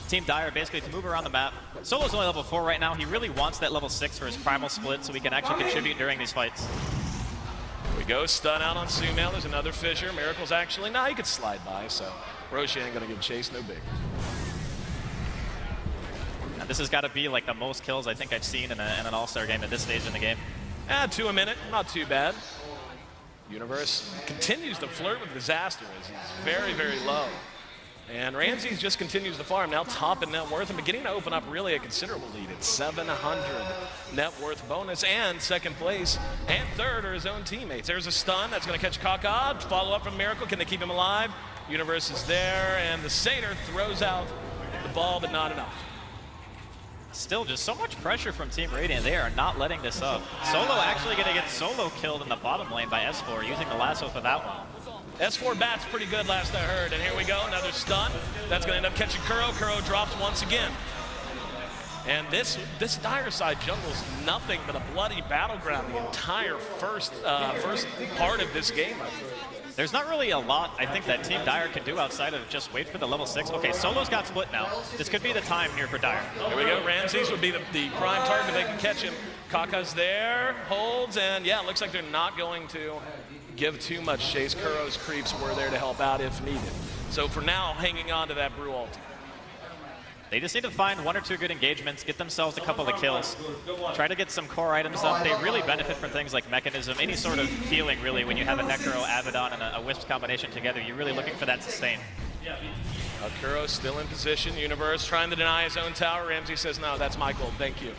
Speaker 13: Team Dire basically to move around the map. Solo's only level 4 right now. He really wants that level 6 for his primal split so he can actually contribute during these fights.
Speaker 14: Here we go, stun out on Sumail. There's another fissure. Miracle's actually, he could slide by, so Roshi ain't gonna give chase, no big.
Speaker 13: And this has got to be like the most kills I think I've seen in an all-star game at this stage in the game.
Speaker 14: 2 a minute, not too bad. Universe continues to flirt with disaster as he's very, very low. And Ramses just continues to farm, now top in net worth and beginning to open up really a considerable lead at 700 net worth bonus, and second place and third are his own teammates. There's a stun that's going to catch Kaka. Follow up from Miracle. Can they keep him alive? Universe is there, and the Satyr throws out the ball, but not enough.
Speaker 13: Still just so much pressure from Team Radiant. They are not letting this up. Solo actually going to get solo killed in the bottom lane by S4 using the lasso for that one.
Speaker 14: S4 bat's pretty good last I heard, and here we go, another stun. That's going to end up catching Kuro. Kuro drops once again. And this Dire side jungle's nothing but a bloody battleground the entire first part of this game.
Speaker 13: There's not really a lot, I think, that Team Dire can do outside of just wait for the level 6. Okay, Solo's got split now. This could be the time here for Dire.
Speaker 14: Here we go, Ramses would be the prime target if they can catch him. Kaka's there, holds, and yeah, it looks like they're not going to give too much chase. Kuro's creeps were there to help out if needed. So for now, hanging on to that Brew ulti.
Speaker 13: They just need to find 1 or 2 good engagements, get themselves a couple of kills, try to get some core items up. They really benefit from things like Mechanism, any sort of healing really. When you have a Necro, Abaddon, and a Wisp combination together, you're really looking for that sustain.
Speaker 14: Kuro's still in position. Universe trying to deny his own tower. Ramsey says, no, that's my gold, thank you.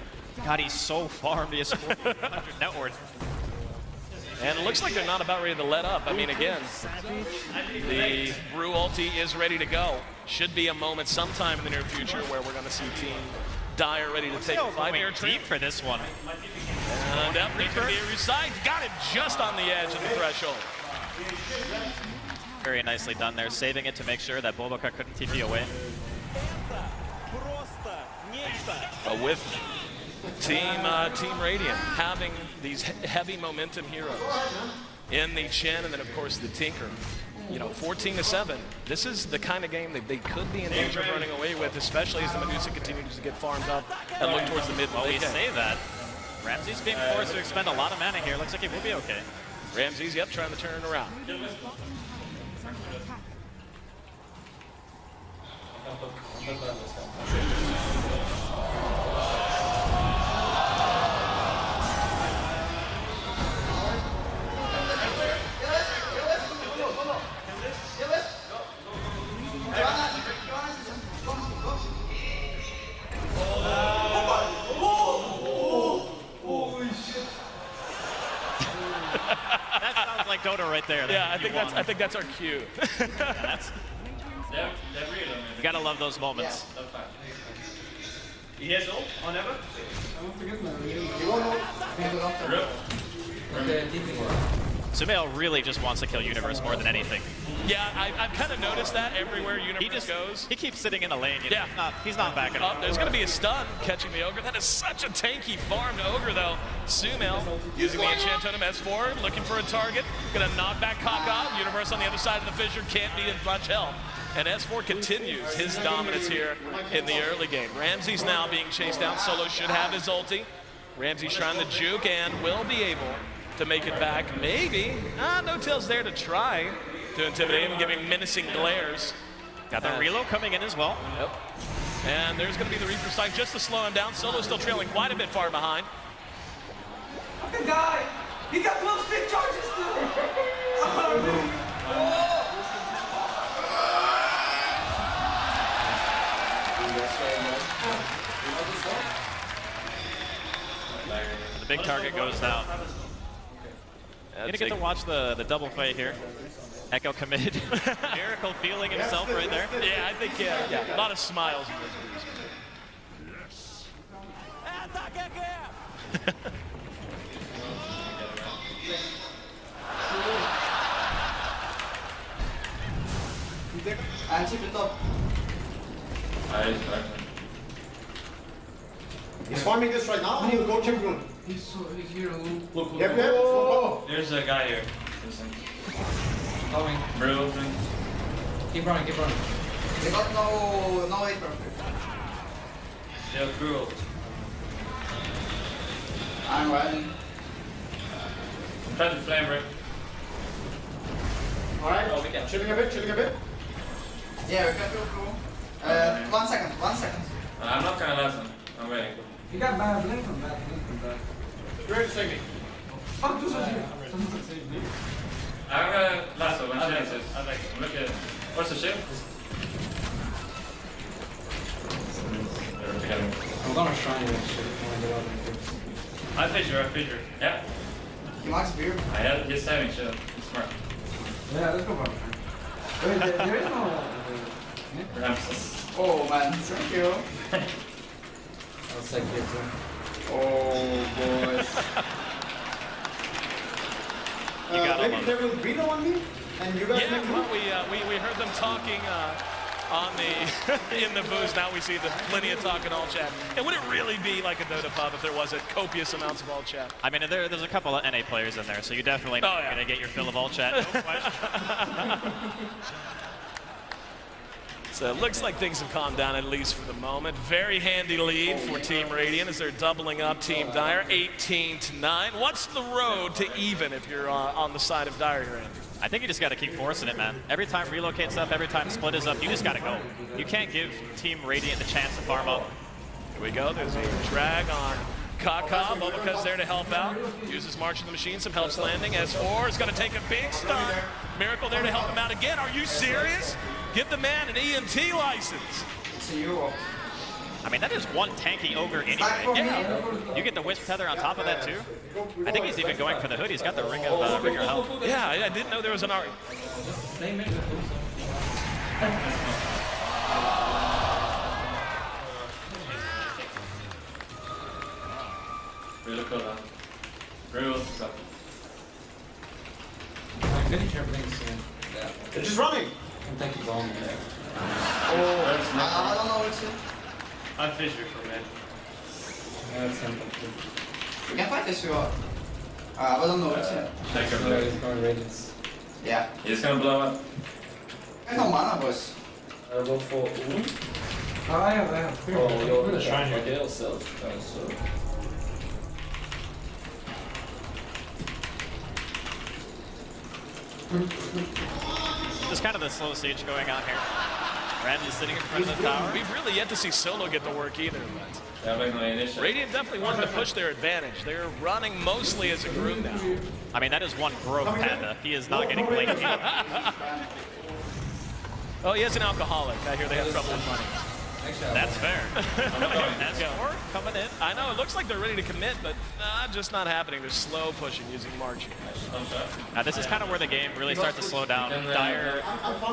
Speaker 13: God, he's so farmed. He has 400 net worth.
Speaker 14: And it looks like they're not about ready to let up. I mean, again, the Brew ulti is ready to go. Should be a moment sometime in the near future where we're going to see Team Dire ready to take a 5-air
Speaker 13: deep for this one.
Speaker 14: And up Reaper side, got him just on the edge of the threshold.
Speaker 13: Very nicely done there, saving it to make sure that BoBoKa couldn't TP away.
Speaker 14: With Team Radiant having these heavy momentum heroes in the Chen and then of course the Tinker. You know, 14-7. This is the kind of game that they could be in danger of running away with, especially as the Medusa continues to get farmed up and look towards the mid.
Speaker 13: Well, we say that. Ramses being forced to expend a lot of mana here. Looks like he will be okay.
Speaker 14: Ramses, yep, trying to turn it around.
Speaker 13: right there.
Speaker 14: Yeah, I think that's our cue.
Speaker 13: You gotta love those moments.
Speaker 12: He has ult on Ever?
Speaker 13: Sumail really just wants to kill Universe more than anything.
Speaker 14: Yeah, I've kind of noticed that everywhere Universe goes.
Speaker 13: He keeps sitting in the lane. You know?
Speaker 14: Yeah.
Speaker 13: He's not backing up.
Speaker 14: There's going to be a stun catching the Ogre. That is such a tanky farmed Ogre, though. Sumail using the Enchant Totem S4, looking for a target. Going to knock back Kaka. Universe on the other side of the fissure can't be in much help. And S4 continues his dominance here in the early game. Ramsey's now being chased down. Solo should have his ulti. Ramsey's trying to juke and will be able to make it back. Maybe. No Tail's there to try to intimidate him, giving menacing glares.
Speaker 13: Got the reload coming in as well.
Speaker 14: Yep. And there's going to be the Reaper Strike just to slow him down. Solo's still trailing quite a bit far behind.
Speaker 15: Fucking guy! He got 12 stick charges
Speaker 13: The big target goes down. You're gonna get to watch the double fight here. Echo committed. Miracle feeling himself right there.
Speaker 14: Yeah, I think, yeah. A lot of smiles in those videos.
Speaker 3: And keep it up. He's farming this right now, and he'll go check room.
Speaker 15: He's here alone.
Speaker 3: Look. Yep.
Speaker 12: There's a guy here.
Speaker 4: Coming.
Speaker 12: Bro,
Speaker 4: Keep running, keep running.
Speaker 3: They got no hit perfect.
Speaker 12: yeah, cool.
Speaker 3: I'm running.
Speaker 12: I'm trying to flame break.
Speaker 3: Alright,
Speaker 12: Oh, we can.
Speaker 3: chilling a bit. Yeah, we can go. 1 second.
Speaker 12: I'm not gonna last one. I'm waiting.
Speaker 15: He got bad blink from that.
Speaker 3: You're ready to save me.
Speaker 15: Fuck, do something.
Speaker 12: I'm gonna last one when she answers. Look at what's the shield?
Speaker 4: I'm gonna shrine you actually when I get out of here.
Speaker 12: I fissure. Yeah.
Speaker 3: He likes beer.
Speaker 12: He's saving shield. He's smart.
Speaker 15: Yeah, let's go for it. Wait, there is no...
Speaker 12: Perhaps.
Speaker 3: Oh man, thank you.
Speaker 4: I'll take it too.
Speaker 3: Oh boys. Maybe there will be no one me, and you guys
Speaker 14: Yeah,
Speaker 3: make
Speaker 14: well, we heard them talking on the in the booth. Now we see plenty of talk in all chat. And would it really be like a Dota pub if there wasn't copious amounts of all chat?
Speaker 13: I mean, there's a couple of NA players in there, so you definitely know you're gonna get your fill of all chat. No question.
Speaker 14: So it looks like things have calmed down, at least for the moment. Very handy lead for Team Radiant as they're doubling up Team Dire, 18-9. What's the road to even if you're on the side of Dire here, Andrew?
Speaker 13: I think you just got to keep forcing it, man. Every time relocate's up, every time split is up, you just got to go. You can't give Team Radiant the chance to farm up.
Speaker 14: Here we go. There's a drag on Kaka. BoBoKa's there to help out. Uses March of the Machine, some helps landing. S4 is going to take a big stun. Miracle there to help him out again. Are you serious? Give the man an EMT license.
Speaker 3: It's a Euro.
Speaker 13: I mean, that is one tanky Ogre anyway. Yeah. You get the Wisp Tether on top of that, too. I think he's even going for the hood. He's got the Ring of Rigor health.
Speaker 14: Yeah, I didn't know there was an Ari.
Speaker 12: Really cool, huh? Real stuff.
Speaker 4: I finish everything soon. Yeah.
Speaker 3: They're just running.
Speaker 4: I'm taking bomb.
Speaker 3: I don't know what's it.
Speaker 12: I'm fissure for mid.
Speaker 4: Yeah, it's simple.
Speaker 3: We can fight this if you want. I don't know what's it.
Speaker 12: Check your
Speaker 4: He's
Speaker 12: blade.
Speaker 4: going radiance.
Speaker 3: Yeah.
Speaker 12: He's gonna blow up.
Speaker 3: I have no mana, boys.
Speaker 5: I'll go for
Speaker 15: I have.
Speaker 5: Oh, you're gonna shrine your Gale self. So.
Speaker 13: There's kind of the slow siege going on here. Ramsey's sitting in front of the tower.
Speaker 14: We've really yet to see Solo get to work either, but
Speaker 12: Yeah, I'm making my initial.
Speaker 14: Radiant definitely wanted to push their advantage. They're running mostly as a group now.
Speaker 13: I mean, that is one broke Panda. He is not getting blamed here.
Speaker 14: Oh, he is an alcoholic. I hear they have trouble with money.
Speaker 13: That's fair. That's four coming in.
Speaker 14: I know, it looks like they're ready to commit, but just not happening. They're slow pushing using March.
Speaker 13: Now this is kind of where the game really starts to slow down. Dire,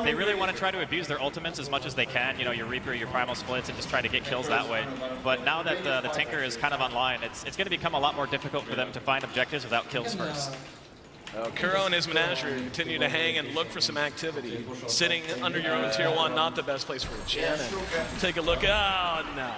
Speaker 13: they really want to try to abuse their ultimates as much as they can. You know, your Reaper, your Primal Splits, and just try to get kills that way. But now that the Tinker is kind of online, it's going to become a lot more difficult for them to find objectives without kills first.
Speaker 14: Kuro and his menagerie continue to hang and look for some activity. Sitting under your own tier 1, not the best place for a Chen. Take a look. Oh, no.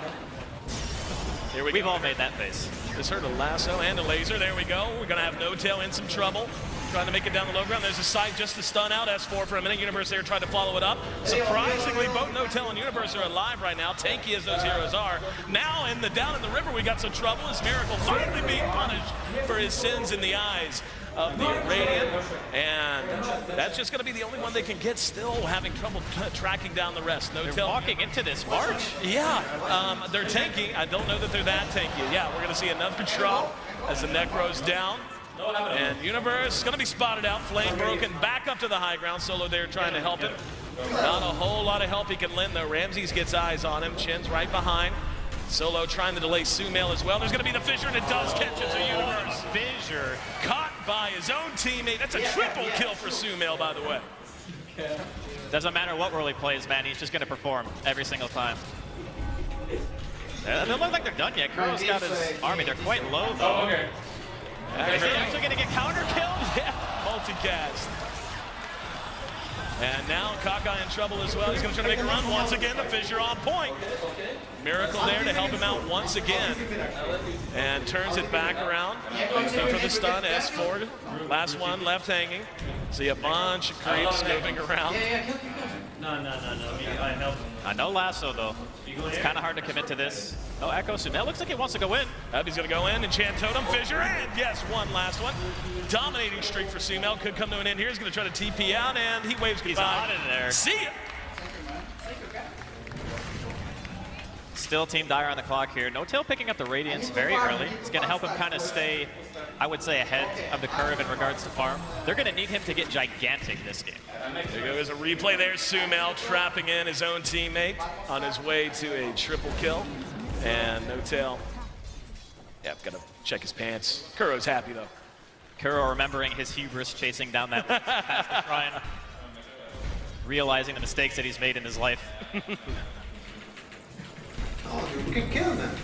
Speaker 14: Here
Speaker 13: We've all made that face.
Speaker 14: Just heard a lasso and a laser. There we go. We're going to have NoTail in some trouble. Trying to make it down the low ground. There's a sight just to stun out S4 for a minute. Universe there trying to follow it up. Surprisingly, both NoTail and Universe are alive right now. Tanky as those heroes are. Now down in the river, we got some trouble as Miracle finally being punished for his sins in the eyes of the Radiant, and that's just going to be the only one they can get, still having trouble tracking down the rest.
Speaker 13: They're walking into this march.
Speaker 14: Yeah, they're tanky. I don't know that they're that tanky. Yeah, we're going to see another drop as the Necro's down. And Universe going to be spotted out, flame broken, back up to the high ground. Solo there trying to help him. Not a whole lot of help he can lend, though. Ramses gets eyes on him. Chin's right behind. Solo trying to delay Sumail as well. There's going to be the fissure, and it does catch it to Universe.
Speaker 13: Fissure
Speaker 14: caught by his own teammate. That's a triple kill for Sumail, by the way.
Speaker 13: Doesn't matter what role he plays, man. He's just going to perform every single time. They don't look like they're done yet. Kuro's got his army. They're quite low, though.
Speaker 14: Oh, okay.
Speaker 13: Is he actually going to get counter-killed?
Speaker 14: Yeah, multicast. And now Kaka in trouble as well. He's going to try to make a run once again. The fissure on point. Miracle there to help him out once again. And turns it back around. Looking for the stun. S4. Last one left hanging. See a bunch of creeps moving around.
Speaker 12: No. I help him.
Speaker 13: I know lasso, though. It's kind of hard to commit to this. Oh, Echo Sumail looks like he wants to go in.
Speaker 14: He's going to go in, enchant totem, fissure, and yes, one last one. Dominating streak for Sumail. Could come to an end here. He's going to try to TP out, and he waves goodbye.
Speaker 13: He's hot in there.
Speaker 14: See ya.
Speaker 13: Still Team Dire on the clock here. NoTail picking up the Radiance very early. It's going to help him kind of stay, I would say, ahead of the curve in regards to farm. They're going to need him to get gigantic this game.
Speaker 14: There goes a replay there. Sumail trapping in his own teammate on his way to a triple kill. And NoTail, got to check his pants. Kuro's happy, though.
Speaker 13: Kuro remembering his hubris chasing down that past the shrine. Realizing the mistakes that he's made in his life.
Speaker 3: Oh, dude, we can kill them.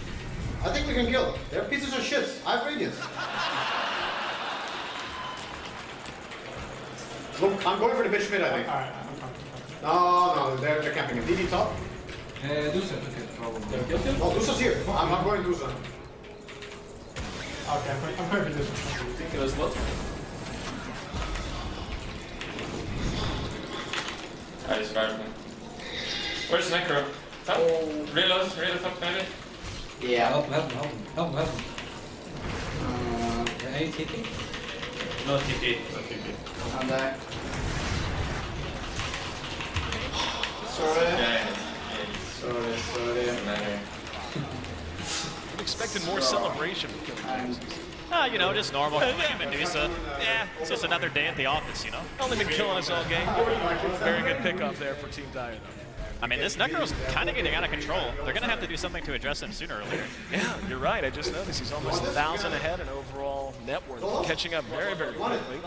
Speaker 3: I think we can kill them. They're pieces of shit. I have Radiance. Look, I'm going for the bitch mid, I think. No, they're camping him. DD top.
Speaker 4: Dusa took it, probably.
Speaker 3: No, Dusa's here. I'm not going Dusa.
Speaker 5: Okay, I'm going for Dusa.
Speaker 12: Think it was what? I described him. Where's Necro? Top? Reload top maybe?
Speaker 4: Yeah. Help him. Any TP?
Speaker 12: No TP.
Speaker 3: I'm back. Sorry.
Speaker 14: Expected more celebration from killing.
Speaker 13: You know, just normal Medusa. Yeah, it's just another day at the office, you know?
Speaker 14: Only been killing us all game. Very good pickup there for Team Dire, though.
Speaker 13: I mean, this Necro's kind of getting out of control. They're going to have to do something to address him sooner or later.
Speaker 14: Yeah, you're right. I just noticed he's almost 1,000 ahead in overall net worth, catching up very, very quickly.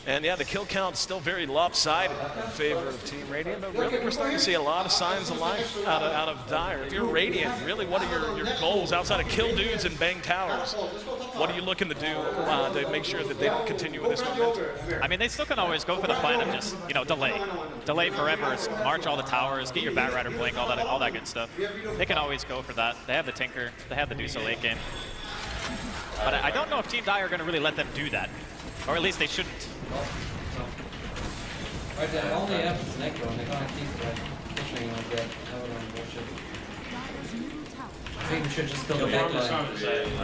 Speaker 14: And yeah, the kill count's still very lopsided in favor of Team Radiant, but really we're starting to see a lot of signs of life out of Dire. If you're Radiant, really what are your goals outside of kill dudes and bang towers? What are you looking to do to make sure that they don't continue with this momentum?
Speaker 13: I mean, they still can always go for the plan of just, delay. Delay forever, march all the towers, get your Batrider blink, all that good stuff. They can always go for that. They have the Tinker, they have the Dusa late game. But I don't know if Team Dire are going to really let them do that. Or at least they shouldn't.
Speaker 4: Right, they only have this Necro, and they're gonna keep pushing like that. I think we should just kill the backline.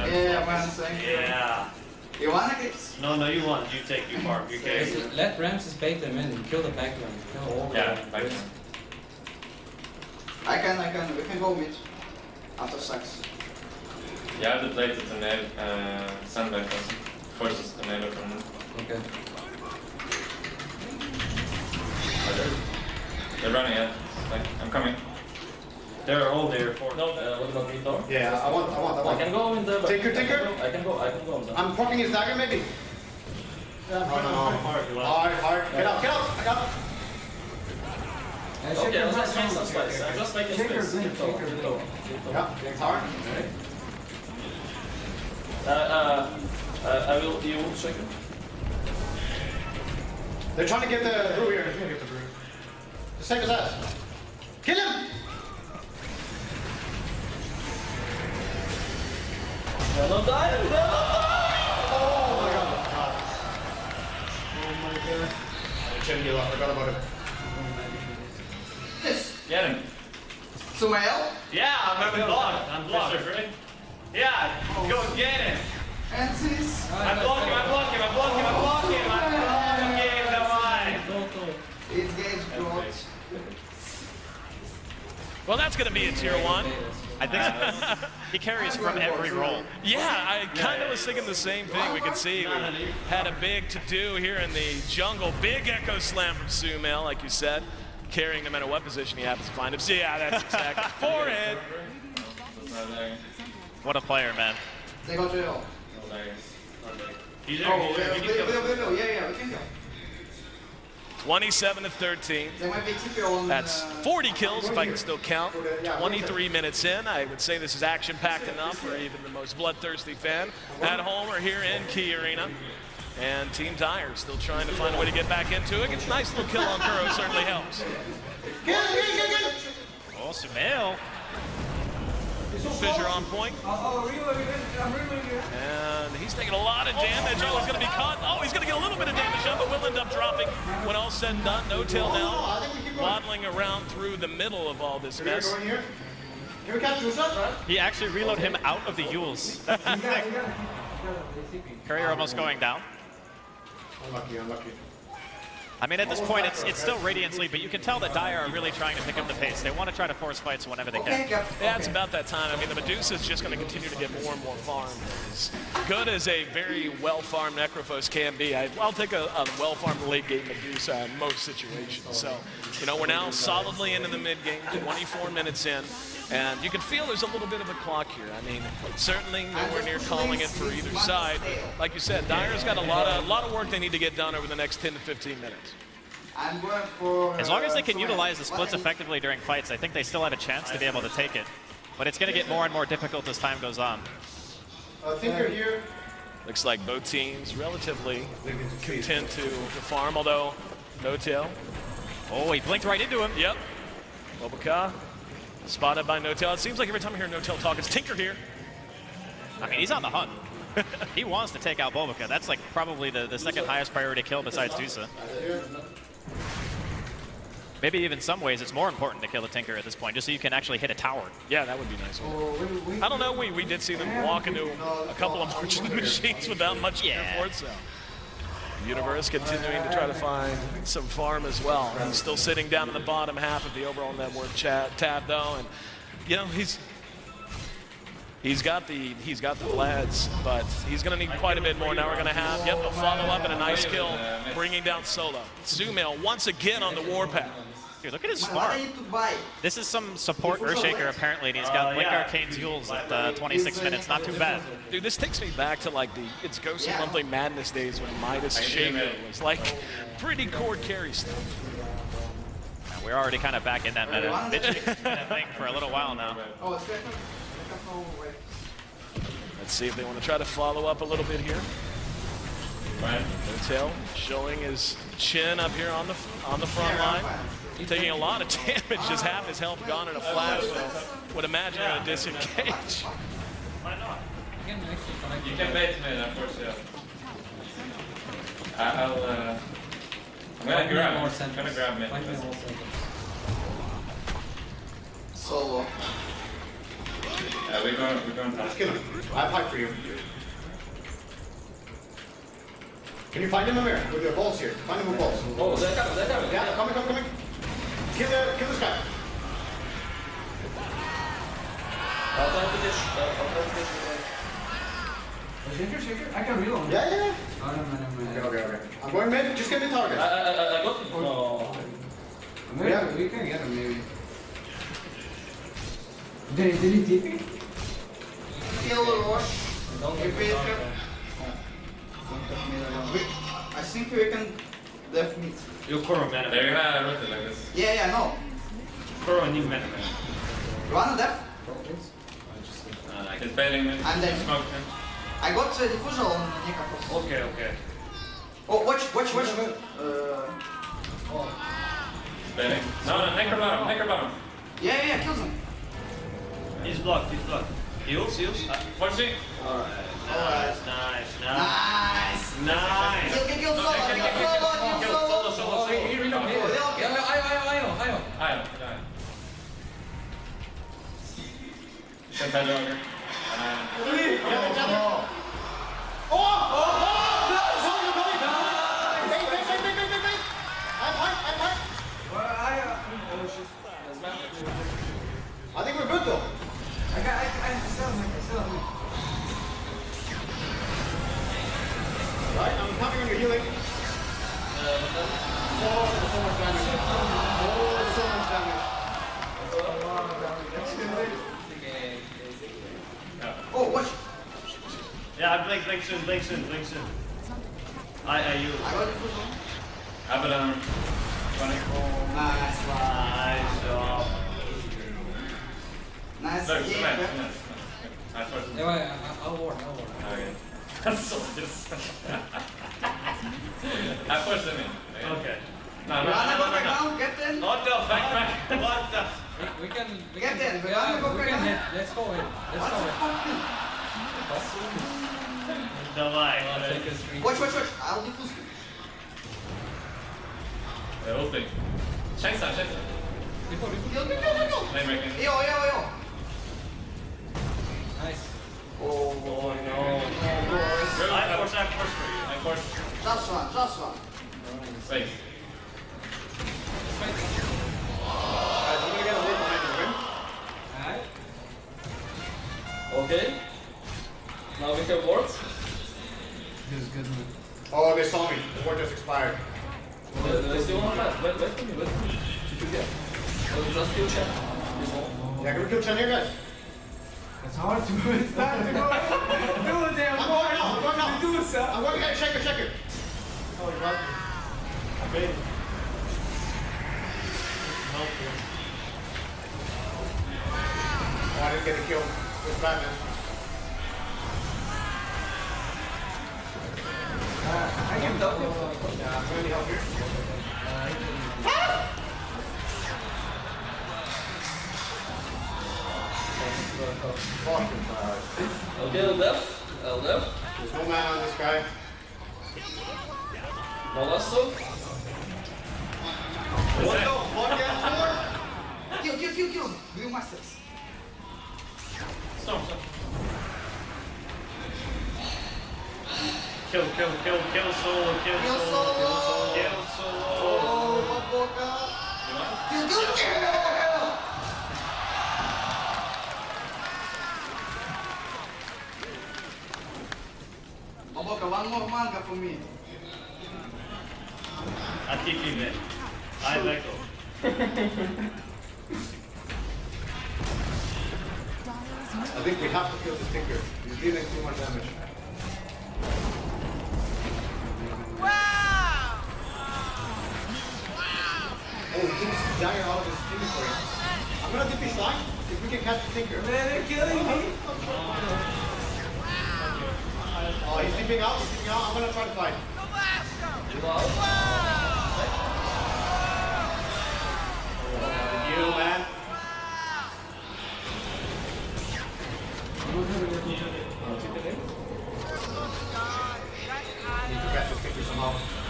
Speaker 3: Yeah, man,
Speaker 12: yeah.
Speaker 3: You wanna get?
Speaker 12: No, you want. You take you farm. You can.
Speaker 4: Let Ramses bait them in and kill the backline. Kill all the
Speaker 12: backline.
Speaker 3: I can. We can go mid. After sex.
Speaker 12: Yeah, the plate is a sandbag forces the neighbor from them.
Speaker 4: Okay.
Speaker 12: They're running it. I'm coming. They're all there for. No, what about me though?
Speaker 3: Yeah, I want.
Speaker 12: I can go in the.
Speaker 3: Tinker.
Speaker 12: I can go on that.
Speaker 3: I'm blocking his dagger, maybe.
Speaker 12: Yeah,
Speaker 3: No. Hard. Get out. I got it.
Speaker 12: Okay, let's make some space. I'm just making space.
Speaker 3: Yeah, tower.
Speaker 12: I will. You will check it.
Speaker 3: They're trying to get the brew here. Just take his ass. Kill him!
Speaker 12: Don't die!
Speaker 3: Oh my god. I shouldn't heal up. I forgot about it. Yes.
Speaker 12: Get him.
Speaker 3: Sumail?
Speaker 12: Yeah, I'm blocked. I'm blocked. Yeah, go get him.
Speaker 15: Francis.
Speaker 12: I'm blocking.
Speaker 15: It's game's brought.
Speaker 14: Well, that's going to be a tier 1.
Speaker 13: I think he carries from every role.
Speaker 14: Yeah, I kind of was thinking the same thing. We could see we had a big to-do here in the jungle. Big echo slam from Sumail, like you said, carrying no matter what position he happens to find him. So yeah, that's exactly. Forehead.
Speaker 13: What a player, man.
Speaker 3: They go to hell. Yeah, we can go.
Speaker 14: 27 to 13. That's 40 kills if I can still count. 23 minutes in. I would say this is action-packed enough for even the most bloodthirsty fan at home or here in Key Arena. And Team Dire still trying to find a way to get back into it. A nice little kill on Kuro certainly helps.
Speaker 13: Oh, Sumail.
Speaker 14: Fissure on point. And he's taking a lot of damage. Oh, he's going to be caught. Oh, he's going to get a little bit of damage done, but will end up dropping when all's said and done. No tail now, waddling around through the middle of all this mess.
Speaker 3: Can we catch Usa?
Speaker 13: He actually reload him out of the Yules. Courier almost going down.
Speaker 3: Unlucky.
Speaker 13: I mean, at this point, it's still Radiant's lead, but you can tell that Dire are really trying to pick up the pace. They want to try to force fights whenever they can.
Speaker 14: Yeah, it's about that time. I mean, the Medusa is just going to continue to get more and more farmed. As good as a very well-farmed Necrophos can be, I'll take a well-farmed late-game Medusa in most situations. So, you know, we're now solidly into the mid-game, 24 minutes in. And you can feel there's a little bit of a clock here. I mean, certainly nowhere near calling it for either side. Like you said, Dire's got a lot of work they need to get done over the next 10 to 15 minutes.
Speaker 15: I'm going for...
Speaker 13: As long as they can utilize the splits effectively during fights, I think they still have a chance to be able to take it. But it's going to get more and more difficult as time goes on.
Speaker 3: Tinker here.
Speaker 14: Looks like both teams relatively content to farm, although no tail.
Speaker 13: Oh, he blinked right into him.
Speaker 14: Yep. BoBoKa spotted by No Tail. It seems like every time I hear No Tail talk, it's Tinker here.
Speaker 13: I mean, he's on the hunt. He wants to take out BoBoKa. That's like probably the second highest priority kill besides Dusa. Maybe even some ways it's more important to kill a Tinker at this point, just so you can actually hit a tower.
Speaker 14: Yeah, that would be nice. I don't know, we did see them walk into a couple of marching machines without much effort, so. Universe continuing to try to find some farm as well. He's still sitting down in the bottom half of the overall net worth tab though, and you know he's got the Vlads, but he's going to need quite a bit more. Now we're going to have a follow up and a nice kill, bringing down Solo. Sumail once again on the warpath.
Speaker 13: Dude, look at his farm. This is some support Earthshaker apparently, and he's got Blink Arcane's Yules at 26 minutes. Not too bad.
Speaker 14: Dude, this takes me back to like it's Ghost of Monthly Madness days when Midas Shaker was like pretty core carry stuff.
Speaker 13: We're already kind of back in that meta. That thing for a little while now.
Speaker 14: Let's see if they want to try to follow up a little bit here. No Tail showing his chin up here on the front line. Taking a lot of damage, just half his health gone in a flash, so would imagine going to disengage.
Speaker 12: Why not? You can bait me, of course, yeah. I'm gonna grab mid.
Speaker 3: Solo.
Speaker 12: We're going
Speaker 3: Just kill him. I fight for you. Can you find him, Amir? With your balls here. Find him with balls.
Speaker 12: Oh, they're coming.
Speaker 3: Yeah, coming. Kill this guy.
Speaker 15: I'll try to Shaker? I can reload.
Speaker 3: Yeah.
Speaker 15: Oh, no.
Speaker 3: Okay. I'm going mid. Just get me target.
Speaker 12: I got him.
Speaker 15: We can get him maybe. Did he TP?
Speaker 3: Kill the rush. If we can... I think we can def meet.
Speaker 12: You Kuro mana. They're gonna rotate like this.
Speaker 3: Yeah, no.
Speaker 12: Kuro need mana.
Speaker 3: You wanna def?
Speaker 12: He's baiting me.
Speaker 3: I'm dead.
Speaker 12: Smoke him.
Speaker 3: I got diffuser on Nika.
Speaker 12: Okay.
Speaker 3: Oh, watch.
Speaker 12: Baiting. No, necro bottom.
Speaker 3: Yeah, kills him.
Speaker 12: He's blocked. Heals. Forcing. Alright. Nice.
Speaker 3: Kill solo.
Speaker 12: Ayo. Send that over.
Speaker 3: I think we're good though.
Speaker 15: I still have me.
Speaker 3: Right, I'm coming on your healing. So much damage. Oh, watch.
Speaker 12: Yeah, blink soon. I use. Abaddon.
Speaker 3: Nice job. Nice.
Speaker 12: Nice.
Speaker 4: I'll ward.
Speaker 12: Okay. That's so just. I pushed him in. Okay. No.
Speaker 3: Get in.
Speaker 12: What the fuck, man? What the?
Speaker 4: We can
Speaker 3: Get in.
Speaker 4: we can hit. Let's go in.
Speaker 12: Давай.
Speaker 3: Watch. I'll defuse you.
Speaker 12: Yeah, we'll think. Check some.
Speaker 3: Kill.
Speaker 12: Name breaking.
Speaker 3: Yo.
Speaker 4: Nice.
Speaker 3: Oh no.
Speaker 12: I forced.
Speaker 3: Just one.
Speaker 12: Safe.
Speaker 3: Alright, I'm gonna get a lead behind the rim.
Speaker 4: Alright.
Speaker 12: Okay. Now we can ward.
Speaker 3: Oh, they saw me. The ward just expired.
Speaker 12: They still want that. Wait for me. Just kill Chen.
Speaker 3: Yeah, can we kill Chen here, guys?
Speaker 15: It's hard to do it. Do it, damn.
Speaker 3: I'm going now.
Speaker 15: Do it, sir.
Speaker 3: I'm going to get checker. Oh, you got me. I made it. Oh, I didn't get a kill. It's Batman.
Speaker 15: I can help you.
Speaker 3: Yeah, I'm going to help here.
Speaker 12: Okay, LDF.
Speaker 3: There's no mana on this guy.
Speaker 12: No lasso.
Speaker 3: What the fuck, Kill. Real masters.
Speaker 12: Stop. Kill solo.
Speaker 3: Oh, BoBoKa. Kill. BoBoKa, one more manga for me.
Speaker 12: I keep it. I let go.
Speaker 3: I think we have to kill the Tinker. He's dealing too much damage. Oh, he keeps dying out of his inventory. I'm gonna dip his line if we can catch the Tinker.
Speaker 15: Man, they're killing me.
Speaker 3: Oh, he's dipping out. I'm gonna try to fight. You, man.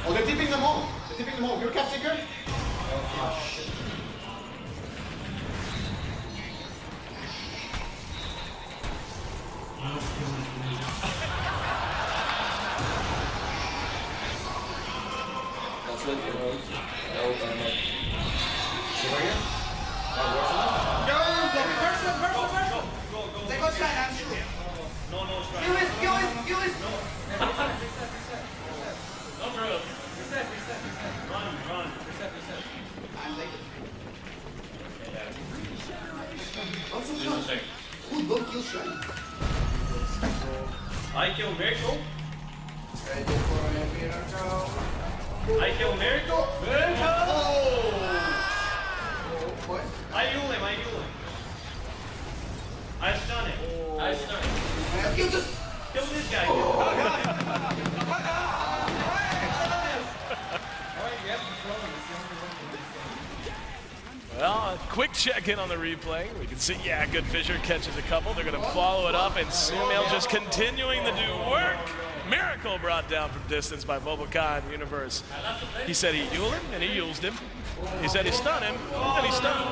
Speaker 3: Oh, they're tipping them home. You're a catch Tinker? Oh, shit.
Speaker 12: That's it, you know.
Speaker 3: Over here? Go! They got shot, I'm sure.
Speaker 12: No,
Speaker 3: Kill it!
Speaker 12: No drill.
Speaker 4: Reset.
Speaker 12: Run.
Speaker 3: I'm taking it.
Speaker 12: Just check. I kill Miracle. I kill Miracle. I heal him. I stun him. Kill this guy.
Speaker 14: Well, a quick check-in on the replay. We can see, yeah, Good Fisher catches a couple. They're going to follow it up, and Sumail just continuing to do work. Miracle brought down from distance by BoBoKa in Universe. He said he healed him, and he used him. He said he stunned him, and he stunned him.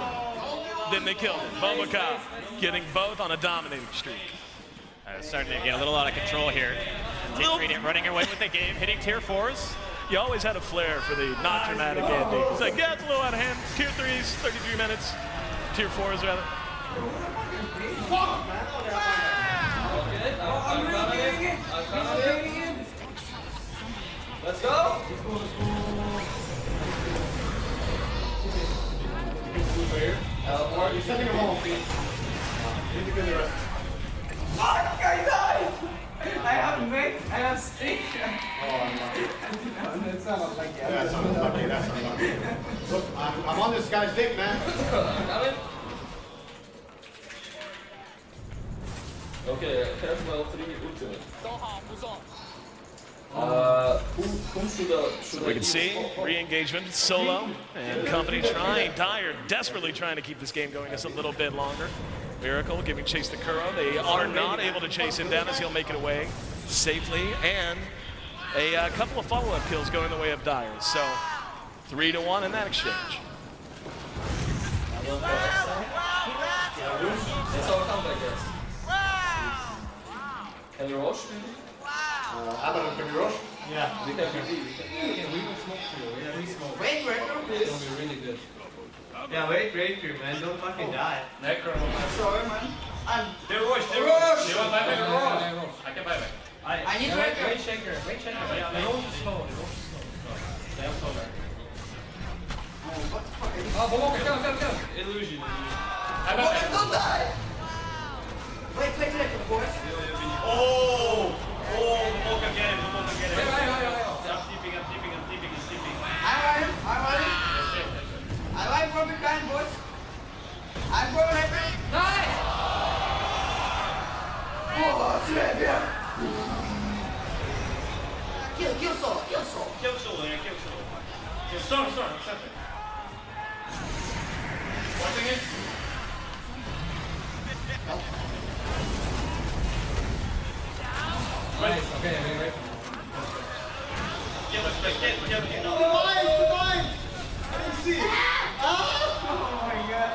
Speaker 14: Then they killed him. BoBoKa getting both on a dominating streak.
Speaker 13: Starting to get a little out of control here. Team Radiant running away with the game, hitting tier 4s.
Speaker 14: He always had a flair for the not dramatic ending. He's like, yeah, it's a little out of hand. Tier 3s, 33 minutes. Tier 4s, rather.
Speaker 15: Let's go!
Speaker 3: You're sending him home.
Speaker 15: Fuck, I died! I have mate, I have stick.
Speaker 3: That's unlucky. Look, I'm on this guy's dick, man.
Speaker 12: Okay, careful 3 ultimate.
Speaker 14: We can see re-engagement, solo, and company trying, Dire desperately trying to keep this game going just a little bit longer. Miracle giving chase to Kuro. They are not able to chase him down as he'll make it away safely, and a couple of follow-up kills going the way of Dire. So 3-1 in that exchange.
Speaker 12: It's all comeback, guys. Can you rush?
Speaker 3: Abaddon, can you rush?
Speaker 12: Yeah. We can
Speaker 15: Wait, please.
Speaker 12: It'll be really good.
Speaker 15: Yeah, wait, breakthrough, man. Don't fucking die.
Speaker 12: Necro.
Speaker 15: Sorry, man.
Speaker 12: They rush.
Speaker 15: They rush.
Speaker 12: You want buyback? I can buy back.
Speaker 15: I need breakthrough.
Speaker 12: Wait, shaker. They don't slow. They are slow.
Speaker 15: What the fuck?
Speaker 12: Oh, BoBoKa, come. Illusion.
Speaker 15: BoBoKa, don't die! Wait, boys.
Speaker 12: Oh, BoBoKa get it. I'm TPing.
Speaker 15: I'm running. I like from behind, boys. I'm going happy. Nice! Oh, shit, yeah. Kill solo.
Speaker 12: Kill solo. Storm. Watching it.
Speaker 4: Nice, okay, wait.
Speaker 12: Kill.
Speaker 3: Goodbye! I didn't see it.
Speaker 15: Oh my god.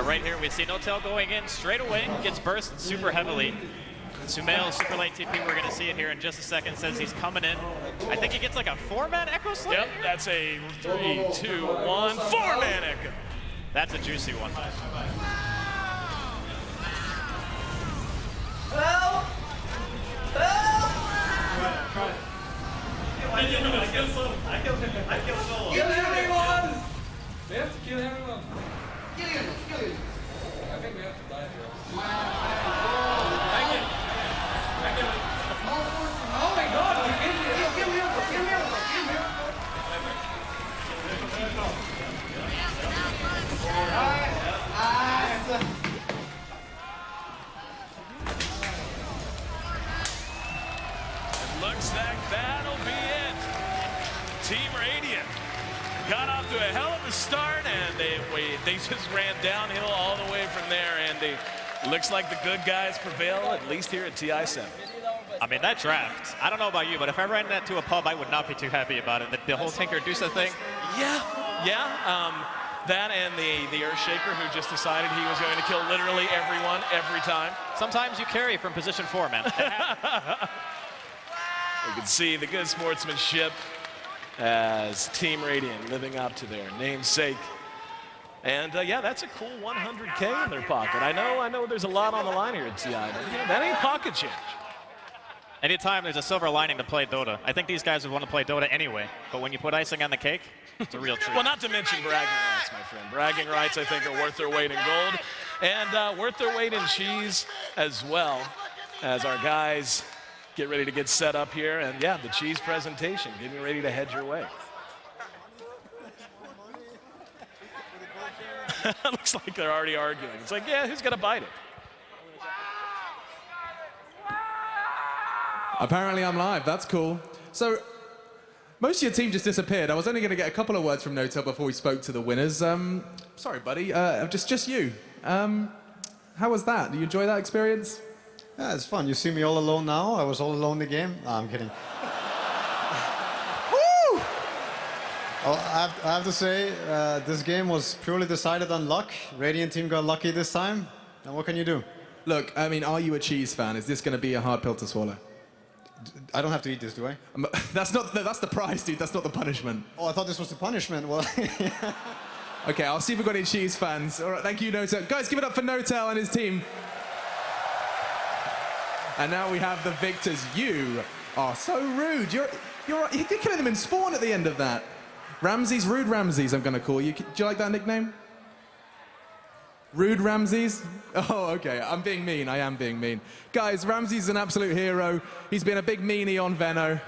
Speaker 13: Right here, we see No-Tail going in straight away, gets burst super heavily. Sumail, super late TP, we're going to see it here in just a second, says he's coming in. I think he gets like a 4-man Echo Slam.
Speaker 14: Yep, that's a 3, 2, 1, 4-man Echo.
Speaker 13: That's a juicy one.
Speaker 15: Help!
Speaker 12: I kill solo.
Speaker 15: Kill everyone!
Speaker 4: We have to kill everyone.
Speaker 15: Kill you.
Speaker 4: I think we have to die here.
Speaker 15: Oh my god, you kill me.
Speaker 14: Looks like that'll be it. Team Radiant got off to a hell of a start, and they just ran downhill all the way from there, and looks like the good guys prevail, at least here at TI7.
Speaker 13: I mean, that draft, I don't know about you, but if I ran that to a pub, I would not be too happy about it. The whole Tinker-Dusa thing.
Speaker 14: Yeah. That and the Earthshaker, who just decided he was going to kill literally everyone, every time.
Speaker 13: Sometimes you carry from position 4, man.
Speaker 14: You can see the good sportsmanship as Team Radiant living up to their namesake. And yeah, that's a cool 100K in their pocket. I know there's a lot on the line here at TI, but that ain't pocket change.
Speaker 13: Anytime there's a silver lining to play Dota. I think these guys would want to play Dota anyway, but when you put icing on the cake, it's a real treat.
Speaker 14: Well, not to mention bragging rights, my friend. Bragging rights, I think, are worth their weight in gold and worth their weight in cheese as well, as our guys get ready to get set up here. And yeah, the cheese presentation, getting ready to head your way. Looks like they're already arguing. It's like, yeah, who's going to bite it?
Speaker 1: Apparently I'm live, that's cool. So, most of your team just disappeared. I was only going to get a couple of words from Noto before we spoke to the winners. Sorry, buddy, just you. How was that? Did you enjoy that experience?
Speaker 3: Yeah, it's fun. You see me all alone now. I was all alone in the game. No, I'm kidding.
Speaker 1: Woo!
Speaker 3: Well, I have to say, this game was purely decided on luck. Radiant team got lucky this time. And what can you do?
Speaker 1: Look, I mean, are you a cheese fan? Is this going to be a hard pill to swallow?
Speaker 3: I don't have to eat this, do I?
Speaker 1: That's the prize, dude. That's not the punishment.
Speaker 3: Oh, I thought this was the punishment. Well,
Speaker 1: Okay, I'll see if we've got any cheese fans. All right, thank you, Noto. Guys, give it up for Notel and his team. And now we have the victors. You are so rude. You're killing them in spawn at the end of that. Ramses, Rude Ramses, I'm going to call you. Do you like that nickname? Rude Ramses? Oh, okay. I'm being mean. I am being mean. Guys, Ramses is an absolute hero. He's been a big meanie on Venno.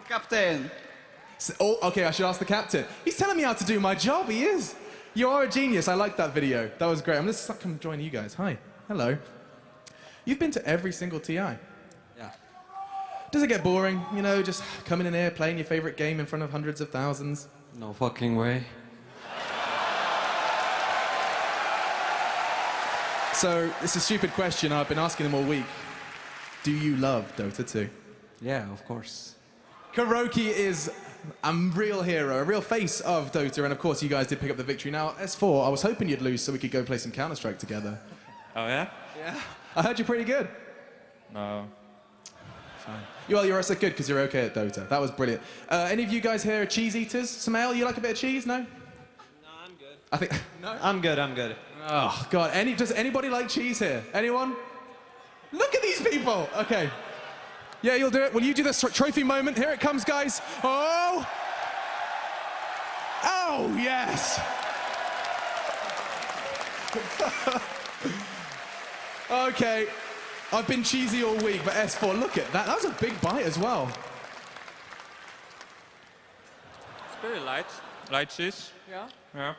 Speaker 15: Captain.
Speaker 1: Oh, okay, I should ask the captain. He's telling me how to do my job. He is. You are a genius. I like that video. That was great. I'm going to come join you guys. Hi. Hello. You've been to every single TI.
Speaker 6: Yeah.
Speaker 1: Does it get boring? You know, just coming in here, playing your favorite game in front of hundreds of thousands?
Speaker 6: No fucking way.
Speaker 1: So, it's a stupid question. I've been asking them all week. Do you love Dota 2?
Speaker 6: Yeah, of course.
Speaker 1: KuroKy is a real hero, a real face of Dota, and of course you guys did pick up the victory. Now, S4, I was hoping you'd lose so we could go play some Counter-Strike together.
Speaker 10: Oh, yeah?
Speaker 1: Yeah. I heard you're pretty good.
Speaker 10: No.
Speaker 1: Fine. Well, you're also good because you're okay at Dota. That was brilliant. Any of you guys here are cheese eaters? Sumail, you like a bit of cheese? No?
Speaker 16: No, I'm good.
Speaker 1: I think... No?
Speaker 16: I'm good, I'm good.
Speaker 1: Oh, God. Does anybody like cheese here? Anyone? Look at these people! Okay. Yeah, you'll do it. Will you do this trophy moment? Here it comes, guys. Oh! Oh, yes! Okay. I've been cheesy all week, but S4, look at that. That was a big bite as well.
Speaker 17: It's very light. Light cheese.
Speaker 1: Yeah?
Speaker 17: Yeah.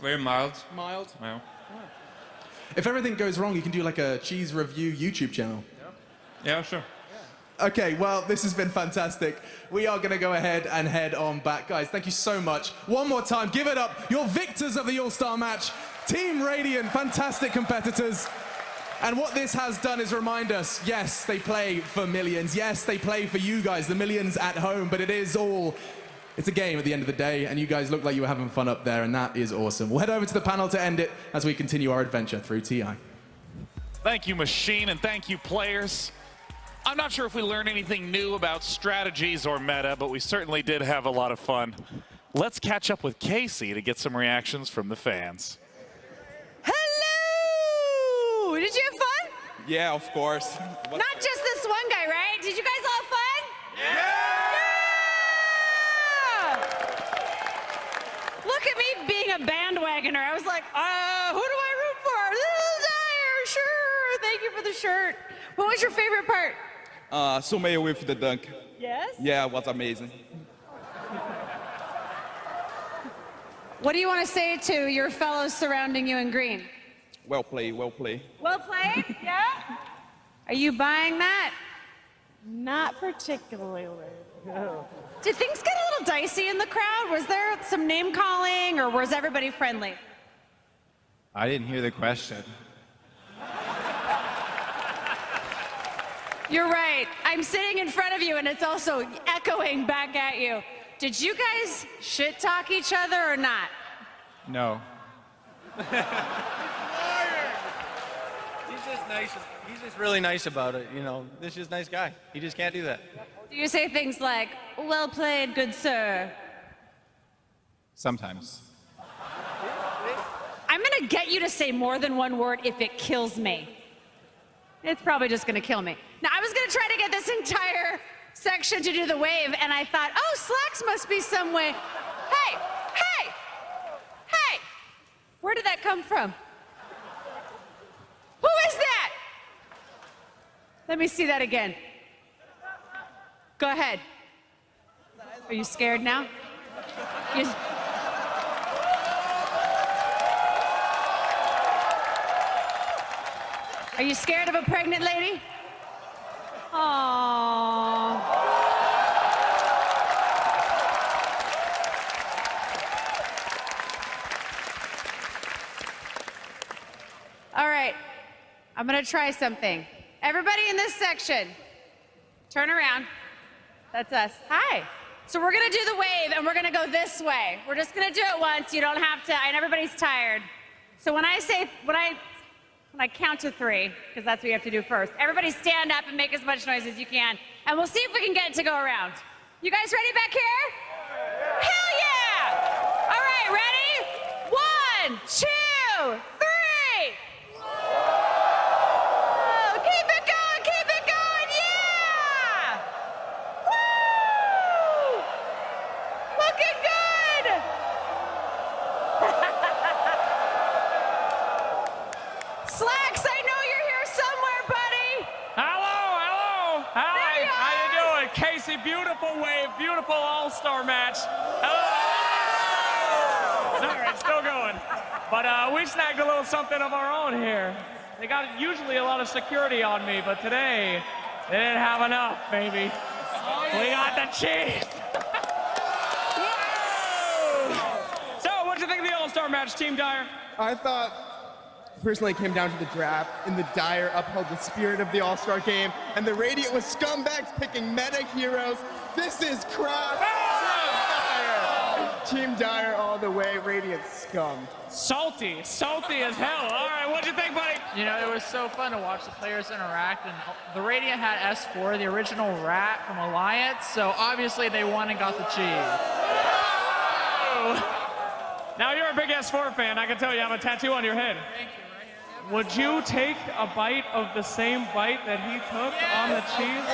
Speaker 17: Very mild.
Speaker 1: Mild?
Speaker 17: Yeah.
Speaker 1: If everything goes wrong, you can do like a cheese review YouTube channel.
Speaker 17: Yeah, sure.
Speaker 1: Okay, well, this has been fantastic. We are going to go ahead and head on back. Guys, thank you so much. One more time, give it up. You're victors of the All-Star match. Team Radiant, fantastic competitors. And what this has done is remind us, yes, they play for millions. Yes, they play for you guys, the millions at home, but it's a game at the end of the day, and you guys look like you were having fun up there, and that is awesome. We'll head over to the panel to end it as we continue our adventure through TI.
Speaker 7: Thank you, Machine, and thank you, players. I'm not sure if we learned anything new about strategies or meta, but we certainly did have a lot of fun. Let's catch up with Casey to get some reactions from the fans.
Speaker 18: Hello! Did you have fun?
Speaker 17: Yeah, of course.
Speaker 18: Not just this one guy, right? Did you guys all have fun? Yeah! Look at me being a bandwagoner. I was like, who do I root for? Little Dyer, sure. Thank you for the shirt. What was your favorite part?
Speaker 17: Sumail with the dunk.
Speaker 18: Yes?
Speaker 17: Yeah, it was amazing.
Speaker 18: What do you want to say to your fellows surrounding you in green?
Speaker 17: Well played, well played.
Speaker 18: Well played, yeah? Are you buying that? Not particularly. No. Did things get a little dicey in the crowd? Was there some name calling, or was everybody friendly?
Speaker 19: I didn't hear the question.
Speaker 18: You're right. I'm sitting in front of you, and it's also echoing back at you. Did you guys shit talk each other or not?
Speaker 19: No.
Speaker 16: He's just nice. He's just really nice about it, you know. This is a nice guy. He just can't do that.
Speaker 18: Do you say things like, well played, good sir?
Speaker 19: Sometimes.
Speaker 18: I'm gonna get you to say more than one word if it kills me. It's probably just gonna kill me. Now, I was gonna try to get this entire section to do the wave, and I thought, oh, Slacks must be some way. Hey, hey, hey! Where did that come from? Who is that? Let me see that again. Go ahead. Are you scared now? Are you scared of a pregnant lady? Aww. All right, I'm gonna try something. Everybody in this section, turn around. That's us. Hi. So we're gonna do the wave and we're gonna go this way. We're just gonna do it once. You don't have to, and everybody's tired. So when I count to 3, because that's what you have to do first, everybody stand up and make as much noise as you can, and we'll see if we can get it to go around. You guys ready back here? Hell yeah! All right, ready? 1, 2, 3. Oh, keep it going, yeah! Woo! Looking good! Slacks, I know you're here somewhere, buddy.
Speaker 12: Hello. Hi, how you doing? Casey, beautiful wave, beautiful all-star match. Hello. All right, still going. But we snagged a little something of our own here. They got usually a lot of security on me, but today they didn't have enough, baby. We got the cheese. So, what'd you think of the all-star match, Team Dire?
Speaker 20: I thought, personally, it came down to the draft, and the Dire upheld the spirit of the All-Star game, and the Radiant was scumbags picking meta heroes. This is crap. Team Dire all the way, Radiant scum.
Speaker 12: Salty as hell. All right, what'd you think, buddy?
Speaker 21: You know, it was so fun to watch the players interact, and the Radiant had S4, the original rat from Alliance, so obviously they won and got the cheese.
Speaker 12: Now you're a big S4 fan. I can tell you have a tattoo on your head.
Speaker 21: Thank you, right here.
Speaker 12: Would you take a bite of the same bite that he took on the cheese?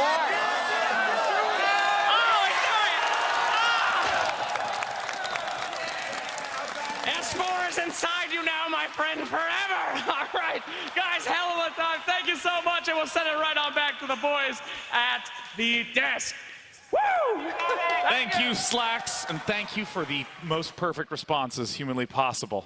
Speaker 12: S4 is inside you now, my friend, forever. All right, guys, hell of a time. Thank you so much, and we'll send it right on back to the boys at the desk. Woo!
Speaker 7: Thank you, Slacks, and thank you for the most perfect responses humanly possible.